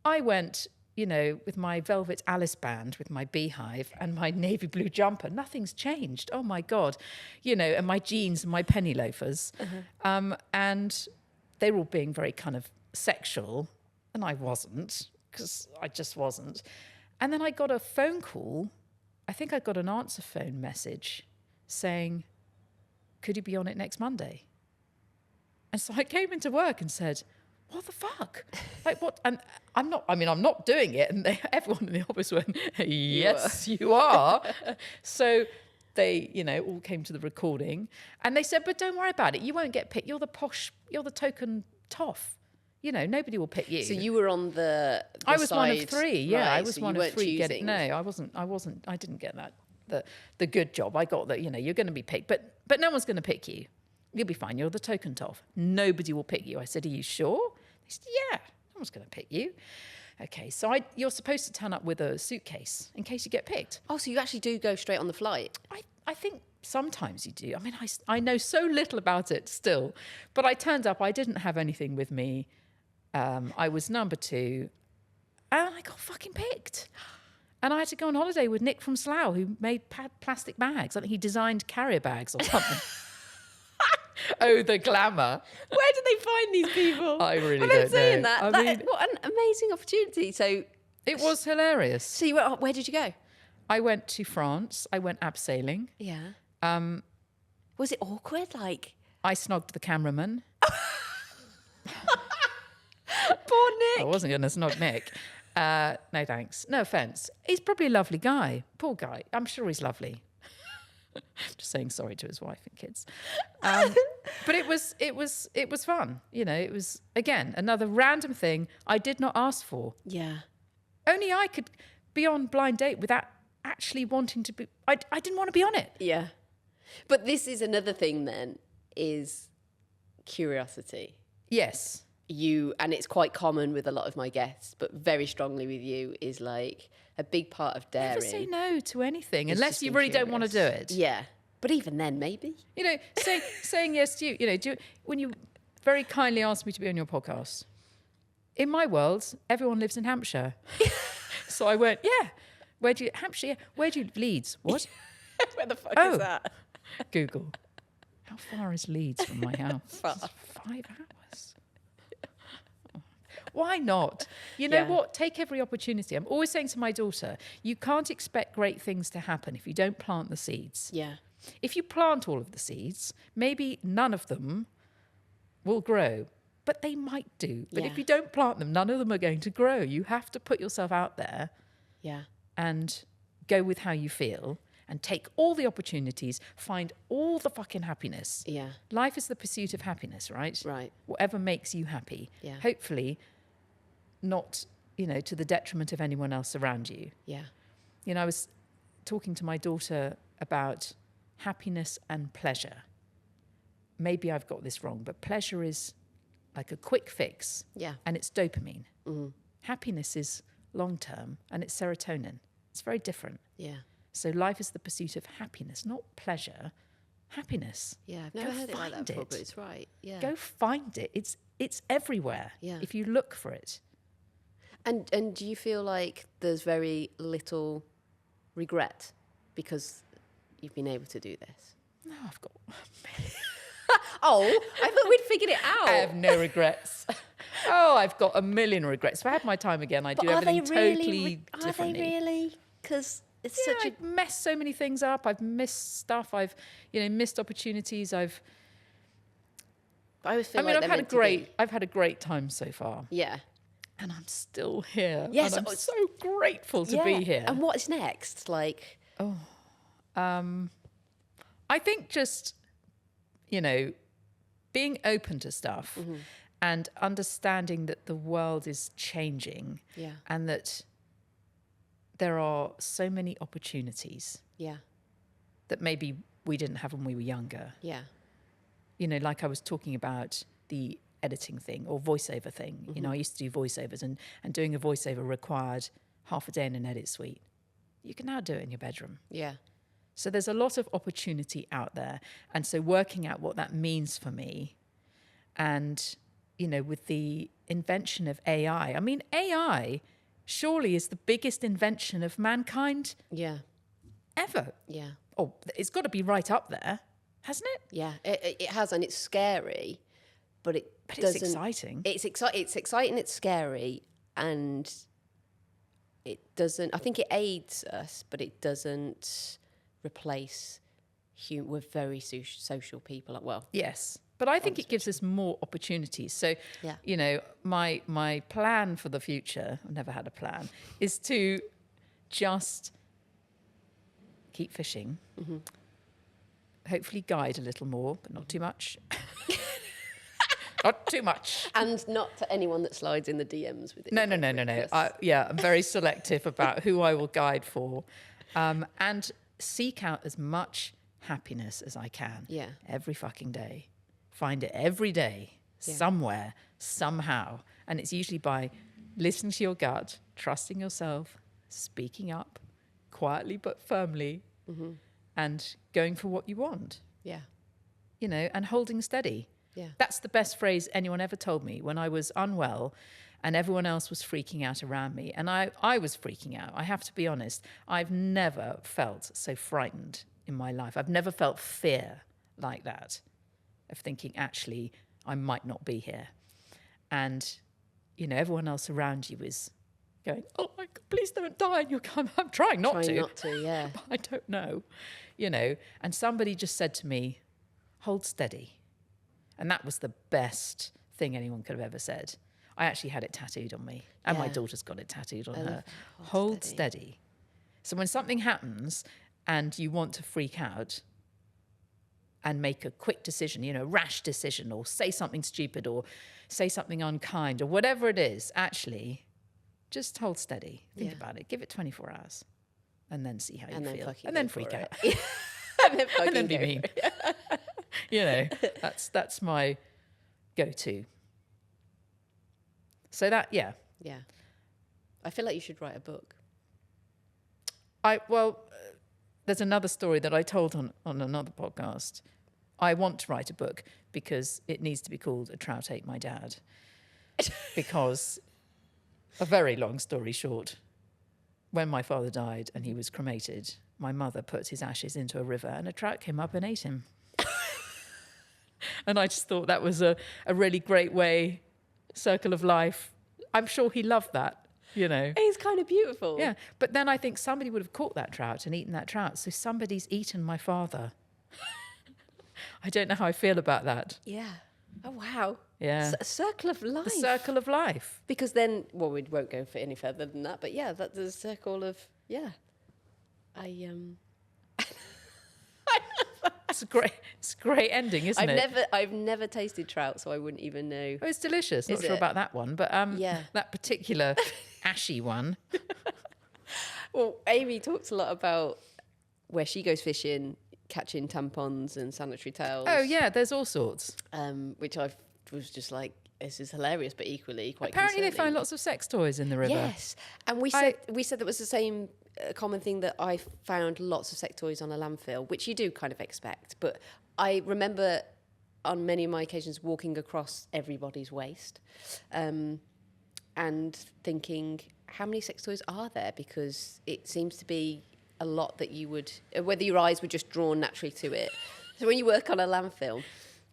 I went, you know, with my velvet Alice band, with my beehive and my navy blue jumper. Nothing's changed. Oh, my God. You know, and my jeans and my penny loafers. And they were all being very kind of sexual. And I wasn't, because I just wasn't. And then I got a phone call. I think I got an answer phone message saying, could you be on it next Monday? And so I came into work and said, what the fuck? Like, what? And I'm not doing it. And everyone in the office went, yes, you are. So they, you know, all came to the recording and they said, but don't worry about it. You won't get picked. You're the token toff. You know, nobody will pick you. So you were on the I was side, one of 3. Yeah, right, I was so one you of weren't 3. choosing. No, I didn't get that. The good job. I got that, you know, you're going to be picked, but no one's going to pick you. You'll be fine. You're the token toff. Nobody will pick you. I said, are you sure? They said, yeah, no one's going to pick you. Okay, so you're supposed to turn up with a suitcase in case you get picked. Oh, so you actually do go straight on the flight? I think sometimes you do. I mean, I know so little about it still, but I turned up. I didn't have anything with me. I was number 2, and I got fucking picked. And I had to go on holiday with Nick from Slough, who made plastic bags. I think he designed carrier bags or something. Oh, the glamour. Where do they find these people? I really I'm don't saying know. that. What an amazing opportunity. So it was hilarious. So you went, where did you go? I went to France. I went abseiling. Yeah. Was it awkward? Like, I snogged the cameraman. poor Nick. I wasn't going to snog Nick. No thanks. No offence. He's probably a lovely guy. Poor guy. I'm sure he's lovely. Just saying sorry to his wife and kids. But it was fun. You know, it was, again, another random thing I did not ask for. Yeah. Only I could be on Blind Date without actually wanting to be. I didn't want to be on it. Yeah. But this is another thing then, is curiosity. Yes. And it's quite common with a lot of my guests, but very strongly with you, is like a big part of daring. Never say no to anything It's unless just you being really don't want to do curious. it. Yeah. But even then, maybe. You know, saying yes to you, you know, when you very kindly asked me to be on your podcast, in my world, everyone lives in Hampshire. So I went, yeah. Hampshire, yeah. Where do you, Leeds? What? Where the fuck Oh. is that? Google. How far is Leeds from my house? Far. It's 5 hours. Why not? You know what? Take every opportunity. I'm always saying to my daughter, you can't expect great things to happen if you don't plant the seeds. Yeah. If you plant all of the seeds, maybe none of them will grow, but they might do. But if you don't plant them, none of them are going to grow. You have to put yourself out there and go with how you feel and take all the opportunities, find all the fucking happiness. Yeah. Life is the pursuit of happiness, right? Right. Whatever makes you happy. Yeah. Hopefully not, to the detriment of anyone else around you. Yeah. I was talking to my daughter about happiness and pleasure. Maybe I've got this wrong, but pleasure is like a quick fix. Yeah. And it's dopamine. Mm-hmm. Happiness is long-term and it's serotonin. It's very different. Yeah. So life is the pursuit of happiness, not pleasure. Happiness. Yeah, I've never heard it like that before, but it's right. Yeah. Go find it. It's everywhere. Yeah. If you look for it. And do you feel like there's very little regret because you've been able to do this? No, I've got... Oh, I thought we'd figured it out. I have no regrets. I've got a million regrets. If I had my time again, I'd do everything totally differently. Are they really? Because it's such I've messed so many things up. I've missed stuff. I've, missed opportunities. I've had a great time so far. Yeah. And I'm still here. Yes, and I'm so grateful to be here. And what's next? Like, I think just, being open to stuff and understanding that the world is changing and that there are so many opportunities that maybe we didn't have when we were younger. Yeah. Like I was talking about the editing thing or voiceover thing. I used to do voiceovers and doing a voiceover required half a day in an edit suite. You can now do it in your bedroom. Yeah. So there's a lot of opportunity out there. And so working out what that means for me and, with the invention of AI, I mean, AI surely is the biggest invention of mankind ever. Yeah. Oh, it's got to be right up there, hasn't it? Yeah, it has, and it's scary, but it's exciting. It's exciting, it's scary, and it doesn't... I think it aids us, but it doesn't replace we're very social people. Well, yes, but I think it gives us more opportunities. So, my plan for the future, I've never had a plan, is to just keep fishing, hopefully guide a little more, but not too much. Not too much. And not to anyone that slides in the DMs with it. No. I'm very selective about who I will guide for. And seek out as much happiness as I can. Yeah. Every fucking day. Find it every day, somewhere, somehow. And it's usually by listening to your gut, trusting yourself, speaking up, quietly but firmly, and going for what you want. Yeah. And holding steady. Yeah. That's the best phrase anyone ever told me when I was unwell and everyone else was freaking out around me. And I was freaking out. I have to be honest. I've never felt so frightened in my life. I've never felt fear like that of thinking, actually, I might not be here. And, everyone else around you is going, oh my God, please don't die. And I'm trying not to. Not to, yeah. But I don't know, And somebody just said to me, hold steady. And that was the best thing anyone could have ever said. I actually had it tattooed on me. And my daughter's got it tattooed on her. Hold steady. So when something happens and you want to freak out and make a quick decision, a rash decision, or say something stupid or say something unkind or whatever it is, actually, just hold steady. Think about it. Give it 24 hours and then see how you feel. And then freak out. And then be mean. That's my go-to. So that, yeah. I feel like you should write a book. There's another story that I told on another podcast. I want to write a book because it needs to be called A Trout Ate My Dad. because, a very long story short, when my father died and he was cremated, my mother put his ashes into a river and a trout came up and ate him. And I just thought that was a really great way, circle of life. I'm sure he loved that, you know. It's kind of beautiful. Yeah, but then I think somebody would have caught that trout and eaten that trout. So somebody's eaten my father. I don't know how I feel about that. Yeah. Oh, wow. Yeah. A circle of life. The circle of life. Because then, well, we won't go for any further than that, but yeah, that's a circle of, yeah. It's a great ending, isn't it? I've never tasted trout, so I wouldn't even know. Oh, it's delicious. Not Is sure it? about that one, but Yeah. that particular ashy one. Well, Amy talks a lot about where she goes fishing, catching tampons and sanitary towels. Oh yeah, there's all sorts. Which I was just like, this is hilarious, but equally quite Apparently they concerning. find lots of sex toys in the river. Yes, and we said that was the same common thing that I found lots of sex toys on a landfill, which you do kind of expect. But I remember on many of my occasions walking across everybody's waste, and thinking, how many sex toys are there? Because it seems to be a lot that you would, whether your eyes were just drawn naturally to it. So when you work on a landfill,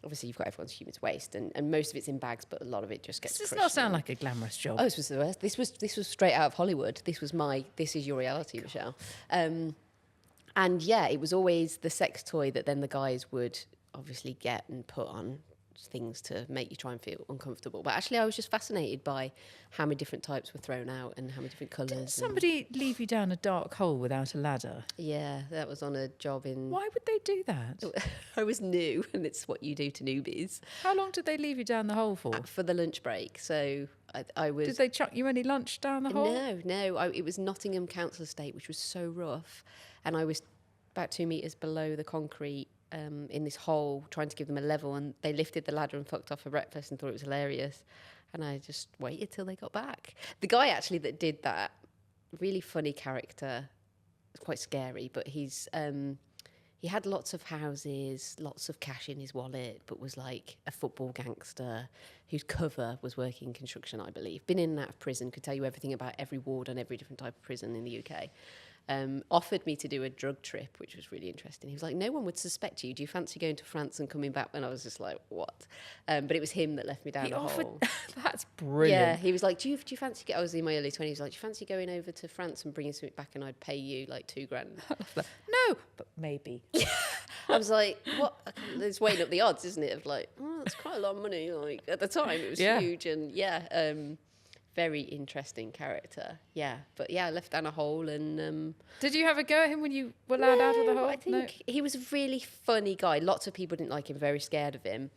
obviously you've got everyone's human waste, and most of it's in bags, but a lot of it just gets. Does this crushed not sound in. like a glamorous job? Oh, this was the worst. This was straight out of Hollywood. This is your reality, Michelle. And yeah, it was always the sex toy that then the guys would obviously get and put on things to make you try and feel uncomfortable. But actually, I was just fascinated by how many different types were thrown out and how many different colours. Didn't somebody leave you down a dark hole without a ladder? Yeah, that was on a job in. Why would they do that? I was new, and it's what you do to newbies. How long did they leave you down the hole for? For the lunch break. So I was. Did they chuck you any lunch down the hole? No. It was Nottingham Council Estate, which was so rough, and I was about 2 meters below the concrete. In this hole, trying to give them a level, and they lifted the ladder and fucked off for breakfast and thought it was hilarious. And I just waited till they got back. The guy actually that did that, really funny character, was quite scary, but he had lots of houses, lots of cash in his wallet, but was like a football gangster whose cover was working in construction, I believe. Been in and out of prison, could tell you everything about every ward and every different type of prison in the UK. Offered me to do a drug trip, which was really interesting. He was like, no one would suspect you. Do you fancy going to France and coming back? And I was just like, what? But it was him that left me down the hole. That's brilliant. Yeah, he was like, do you fancy... I was in my early 20s. He was like, do you fancy going over to France and bringing something back and I'd pay you like $2,000? No, but maybe. I was like, what? It's weighing up the odds, isn't it? Of like, oh, that's quite a lot of money. Like at the time, it was huge. And very interesting character, but I left down a hole and did you have a go at him when you were allowed out of the hole? I think he was a really funny guy. Lots of people didn't like him, very scared of him.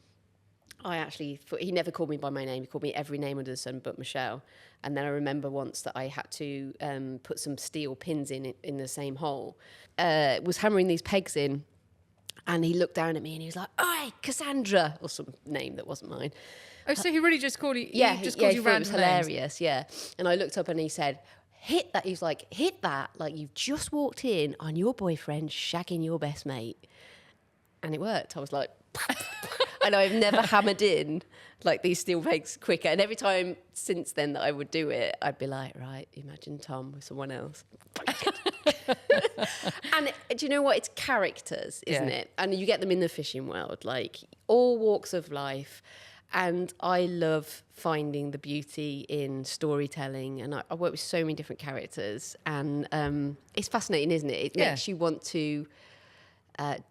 He never called me by my name. He called me every name under the sun but Michelle. And then I remember once that I had to put some steel pins in the same hole. Was hammering these pegs in, and he looked down at me and he was like, "Oi, Cassandra," or some name that wasn't mine. Oh, so he really just called you? Yeah, he just called you random names. It was hilarious. Yeah, and I looked up and he said, "Hit that!" He was like, "Hit that!" Like you've just walked in on your boyfriend shagging your best mate, and it worked. I was like, and I've never hammered in like these steel pegs quicker. And every time since then that I would do it, I'd be like, right, imagine Tom with someone else. And do you know what? It's characters, isn't it? And you get them in the fishing world, like all walks of life. And I love finding the beauty in storytelling. And I work with so many different characters. And it's fascinating, isn't it? It makes you want to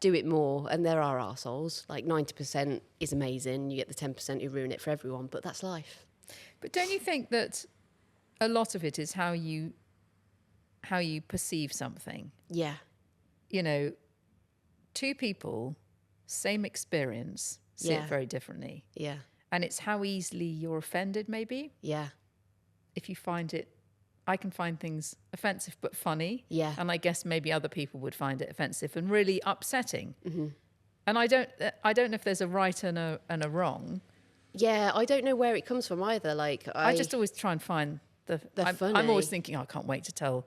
do it more. And there are arseholes. Like 90% is amazing. You get the 10% who ruin it for everyone. But that's life. But don't you think that a lot of it is how you perceive something? Yeah. You know, two people, same experience, see it very differently. Yeah. And it's how easily you're offended, maybe. Yeah. If you find it, I can find things offensive but funny. Yeah. And I guess maybe other people would find it offensive and really upsetting. Mm-hmm. And I don't know if there's a right and a wrong. Yeah, I don't know where it comes from either. Like I just always try and find funny. I'm always thinking, I can't wait to tell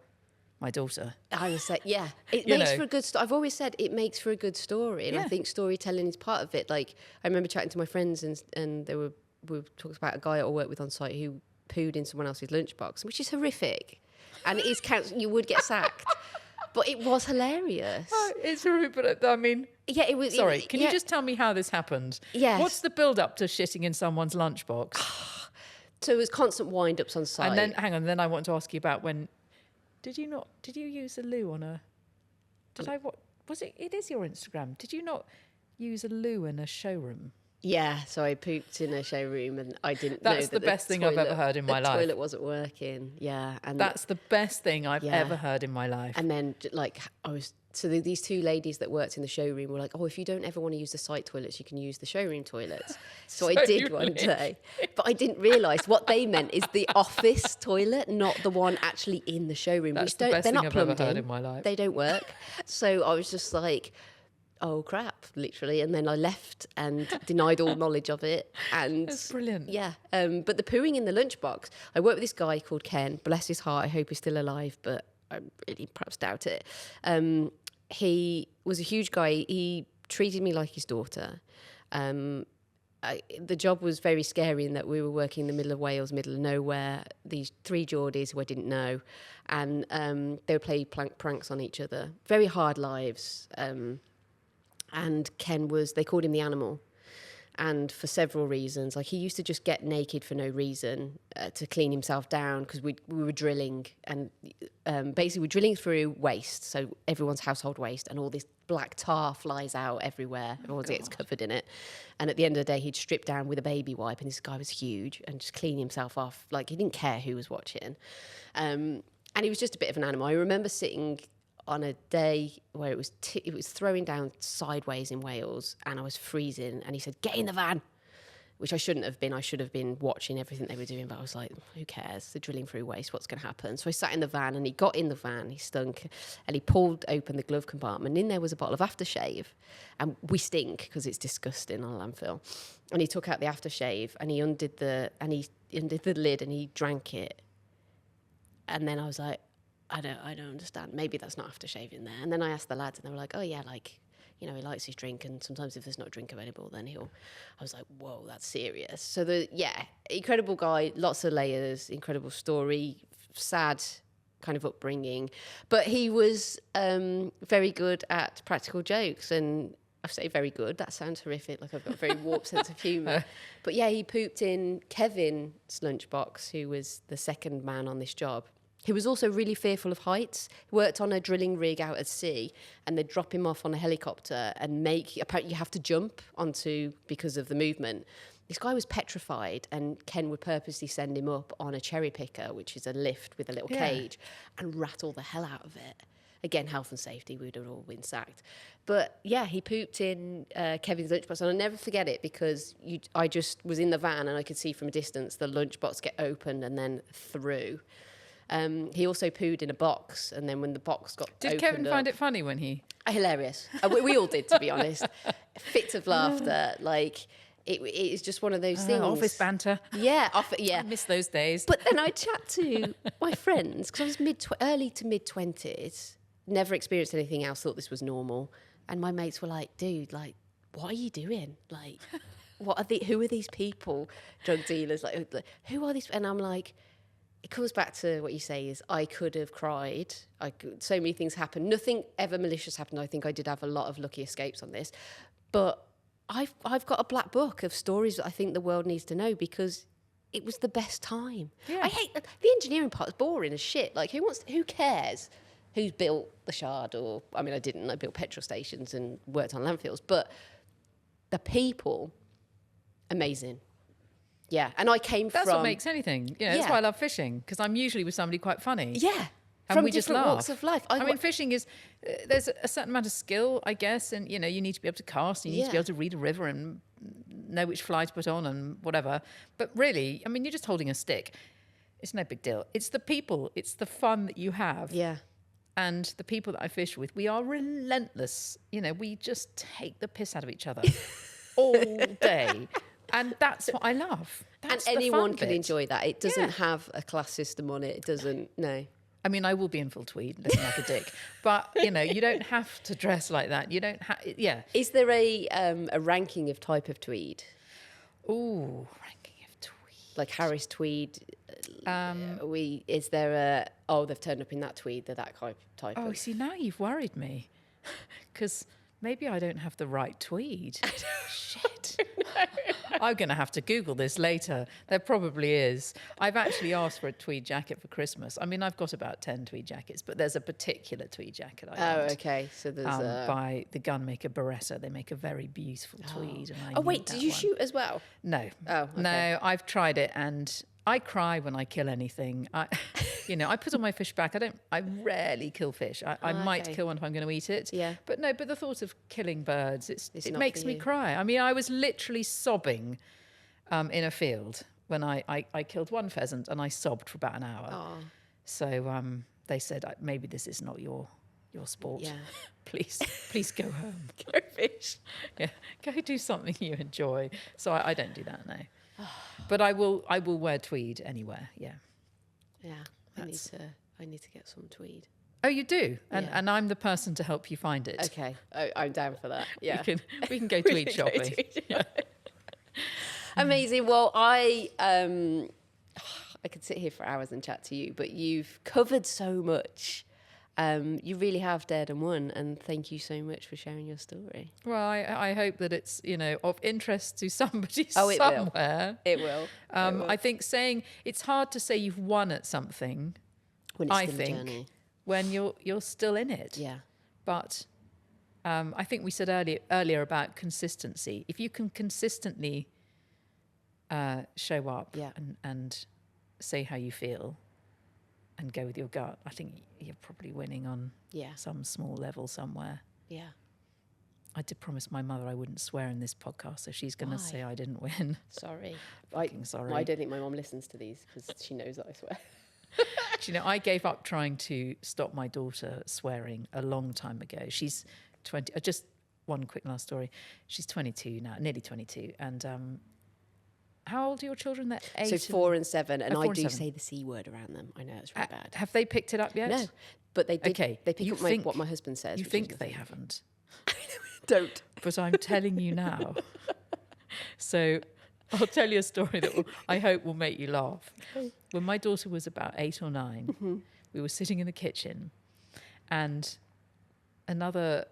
my daughter. I would say, yeah, it makes for a good story. I've always said it makes for a good story, and I think storytelling is part of it. Like I remember chatting to my friends, and they were we talked about a guy I worked with on site who pooed in someone else's lunchbox, which is horrific. And it is you would get sacked. But it was hilarious. Oh, it's horrific, but I mean... Yeah, it was... Sorry, can you just tell me how this happened? Yes. What's the build-up to shitting in someone's lunchbox? So it was constant wind-ups on site. And then, hang on, then I want to ask you about when... Did you use a loo on a... It is your Instagram. Did you not use a loo in a showroom? Yeah, so I pooped in a showroom and I didn't know That's the best thing I've ever heard in my life. The toilet wasn't working, yeah. And that's the best thing I've ever heard in my life. And then, these two ladies that worked in the showroom were like, oh, if you don't ever want to use the site toilets, you can use the showroom toilets. So I did one day. But I didn't realise what they meant is the office toilet, not the one actually in the showroom. That's the best thing I've ever heard in my life. They don't work. So I was just like... oh crap, literally. And then I left and denied all knowledge of it. And that's brilliant. Yeah. But the pooing in the lunchbox, I worked with this guy called Ken, bless his heart, I hope he's still alive, but I really perhaps doubt it. He was a huge guy. He treated me like his daughter. The job was very scary in that we were working in the middle of Wales, middle of nowhere, these 3 Geordies who I didn't know, and they would play pranks on each other. Very hard lives. And Ken they called him the animal. And for several reasons, like he used to just get naked for no reason to clean himself down because we were drilling and basically we're drilling through waste. So everyone's household waste and all this black tar flies out everywhere. Everyone gets covered in it. And at the end of the day, he'd strip down with a baby wipe and this guy was huge and just clean himself off. Like he didn't care who was watching. And he was just a bit of an animal. I remember sitting on a day where it was throwing down sideways in Wales and I was freezing and he said, get in the van, which I shouldn't have been. I should have been watching everything they were doing, but I was like, who cares? They're drilling through waste. What's going to happen? So I sat in the van and he got in the van, he stunk, and he pulled open the glove compartment. In there was a bottle of aftershave and we stink because it's disgusting on a landfill. And he took out the aftershave and he undid the lid and he drank it. And then I was like, I don't understand. Maybe that's not aftershave in there. And then I asked the lads and they were like, oh yeah, like, you know, he likes his drink and sometimes if there's not a drink available, then I was like, whoa, that's serious. So incredible guy, lots of layers, incredible story, sad kind of upbringing. But he was very good at practical jokes and I say very good, that sounds horrific, like I've got a very warped sense of humour. But yeah, he pooped in Kevin's lunchbox, who was the second man on this job. He was also really fearful of heights. He worked on a drilling rig out at sea and they'd drop him off on a helicopter and apparently you have to jump onto because of the movement. This guy was petrified and Ken would purposely send him up on a cherry picker, which is a lift with a little cage, and rattle the hell out of it. Again, health and safety, we would have all been sacked. But yeah, he pooped in Kevin's lunchbox and I'll never forget it because I just was in the van and I could see from a distance the lunchbox get opened and then through. He also pooed in a box, and then when the box got opened Did Kevin find it funny when he... Hilarious. We all did, to be honest. Fits of laughter. Like, it is just one of those things. Office banter. Yeah. I miss those days. But then I chat to my friends, because I was early to mid-20s, never experienced anything else, thought this was normal. And my mates were like, dude, like, what are you doing? Like, who are these people? Drug dealers? Like, who are these? And I'm like... It comes back to what you say is I could have cried. So many things happened. Nothing ever malicious happened. I think I did have a lot of lucky escapes on this. But I've got a black book of stories that I think the world needs to know because it was the best time. Yeah. I hate the engineering part is boring as shit. Like who cares who's built the Shard or, I mean, I didn't. I built petrol stations and worked on landfills. But the people, amazing. Yeah, and I came That's what makes anything. Yeah, that's why I love fishing, because I'm usually with somebody quite funny. Yeah, and from we just different laugh. walks of life. I mean, fishing is, there's a certain amount of skill, I guess, and, you know, you need to be able to cast, you need to be able to read a river and know which fly to put on and whatever. But really, I mean, you're just holding a stick. It's no big deal. It's the people, it's the fun that you have. Yeah. And the people that I fish with, we are relentless. You know, we just take the piss out of each other all day. And that's what I love. That's and anyone can enjoy that. It doesn't have a class system on it. It doesn't, no. I mean, I will be in full tweed looking like a dick. But, you know, you don't have to dress like that. You don't have, Is there a ranking of type of tweed? Ooh, ranking like Harris tweed. Is there they've turned up in that tweed, they're that type Oh, of... see, now you've worried me. Because maybe I don't have the right tweed. Shit. I'm going to have to Google this later. There probably is. I've actually asked for a tweed jacket for Christmas. I mean, I've got about 10 tweed jackets, but there's a particular tweed jacket I want. Oh, okay. So there's by the gunmaker Beretta. They make a very beautiful tweed. And wait, did you shoot as well? No. Oh, okay. No, I've tried it and I cry when I kill anything. I put on my fish back. I rarely kill fish. I might kill one if I'm going to eat it. Yeah. But the thought of killing birds, it not makes for me you. cry. I mean, I was literally sobbing in a field when I killed one pheasant and I sobbed for about an hour. Oh. So they said, maybe this is not your sport. Yeah. please go home. Go fish. Yeah, go do something you enjoy. So I don't do that now. But I will wear tweed anywhere. Yeah. Yeah. I need to get some tweed. Oh, you do, and Yeah. and I'm the person to help you find it. Okay. I'm down for that. Yeah. We can go tweed shopping. Yeah. Amazing. Well, I could sit here for hours and chat to you, but you've covered so much. You really have dared and won, and thank you so much for sharing your story. Well, I hope that it's of interest to somebody Oh, it somewhere. It will. I think it's hard to say you've won at something. When it's I still a think journey. when you're still in it. Yeah. But I think we said earlier about consistency. If you can consistently show up and say how you feel and go with your gut, I think you're probably winning on some small level somewhere. Yeah. I did promise my mother I wouldn't swear in this podcast, so she's going to say I didn't win. Sorry. Sorry. I don't think my mom listens to these because she knows that I swear. I gave up trying to stop my daughter swearing a long time ago. She's 20. Just one quick last story. She's 22 now, nearly 22. And how old are your children? They're 8. So 4 and 7, and 4 I and do 7. say the C word around them. I know it's really bad. Have they picked it up yet? No, but they did. Okay. They pick up what my husband says. You think they haven't? Don't. But I'm telling you now. So I'll tell you a story that I hope will make you laugh. When my daughter was about 8 or 9, we were sitting in the kitchen, and another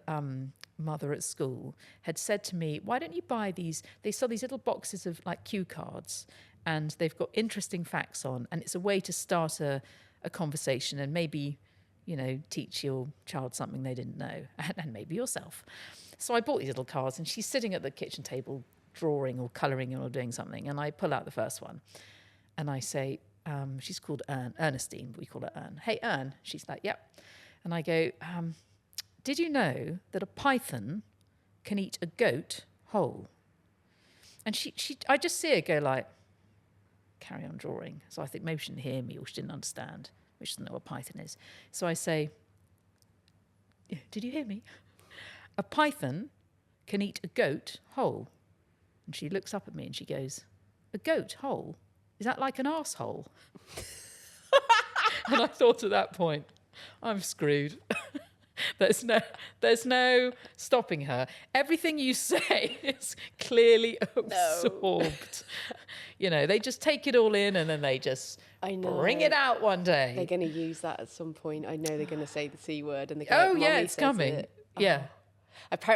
mother at school had said to me, why don't you buy these? They sell these little boxes of like cue cards, and they've got interesting facts on, and it's a way to start a conversation and maybe, teach your child something they didn't know, and maybe yourself. So I bought these little cards, and she's sitting at the kitchen table drawing or colouring or doing something, and I pull out the first one, and I say, she's called Ernestine, but we call her Ern. Hey, Ern. She's like, yep. And I go, did you know that a python can eat a goat whole? And I just see her go like, carry on drawing. So I think maybe she didn't hear me or she didn't understand. She doesn't know what a python is. So I say, did you hear me? A python can eat a goat whole. And she looks up at me and she goes, a goat whole? Is that like an arsehole? And I thought at that point, I'm screwed. There's no stopping her. Everything you say is clearly absorbed. They just take it all in and then they just bring it out one day. They're going to use that at some point. I know they're going to say the C word and they go, it's coming. It. Yeah.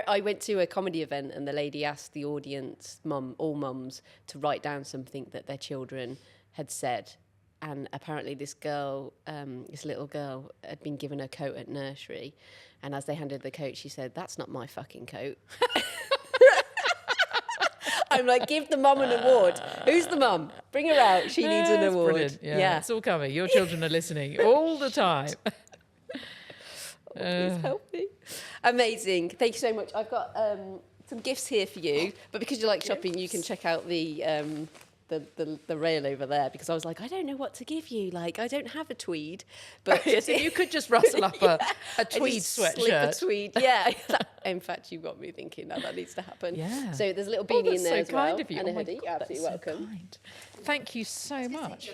I went to a comedy event and the lady asked the audience, all mums, to write down something that their children had said. And apparently this little girl had been given a coat at nursery. And as they handed the coat, she said, that's not my fucking coat. I'm like, give the mum an award. Who's the mum? Bring her out. She needs an award. Brilliant. Yeah, it's all coming. Your children are listening all the time. Please help me. Amazing. Thank you so much. I've got some gifts here for you. But because you like shopping, you can check out the rail over there, because I was like, I don't know what to give you. Like, I don't have a tweed. But so you could just rustle up a tweed sweatshirt. Slip a tweed. Yeah. In fact, you got me thinking now that needs to happen. Yeah. So there's a little beanie in there as well. Of you. And a Oh my hoodie. God, Absolutely that's so welcome. kind. Thank you so much.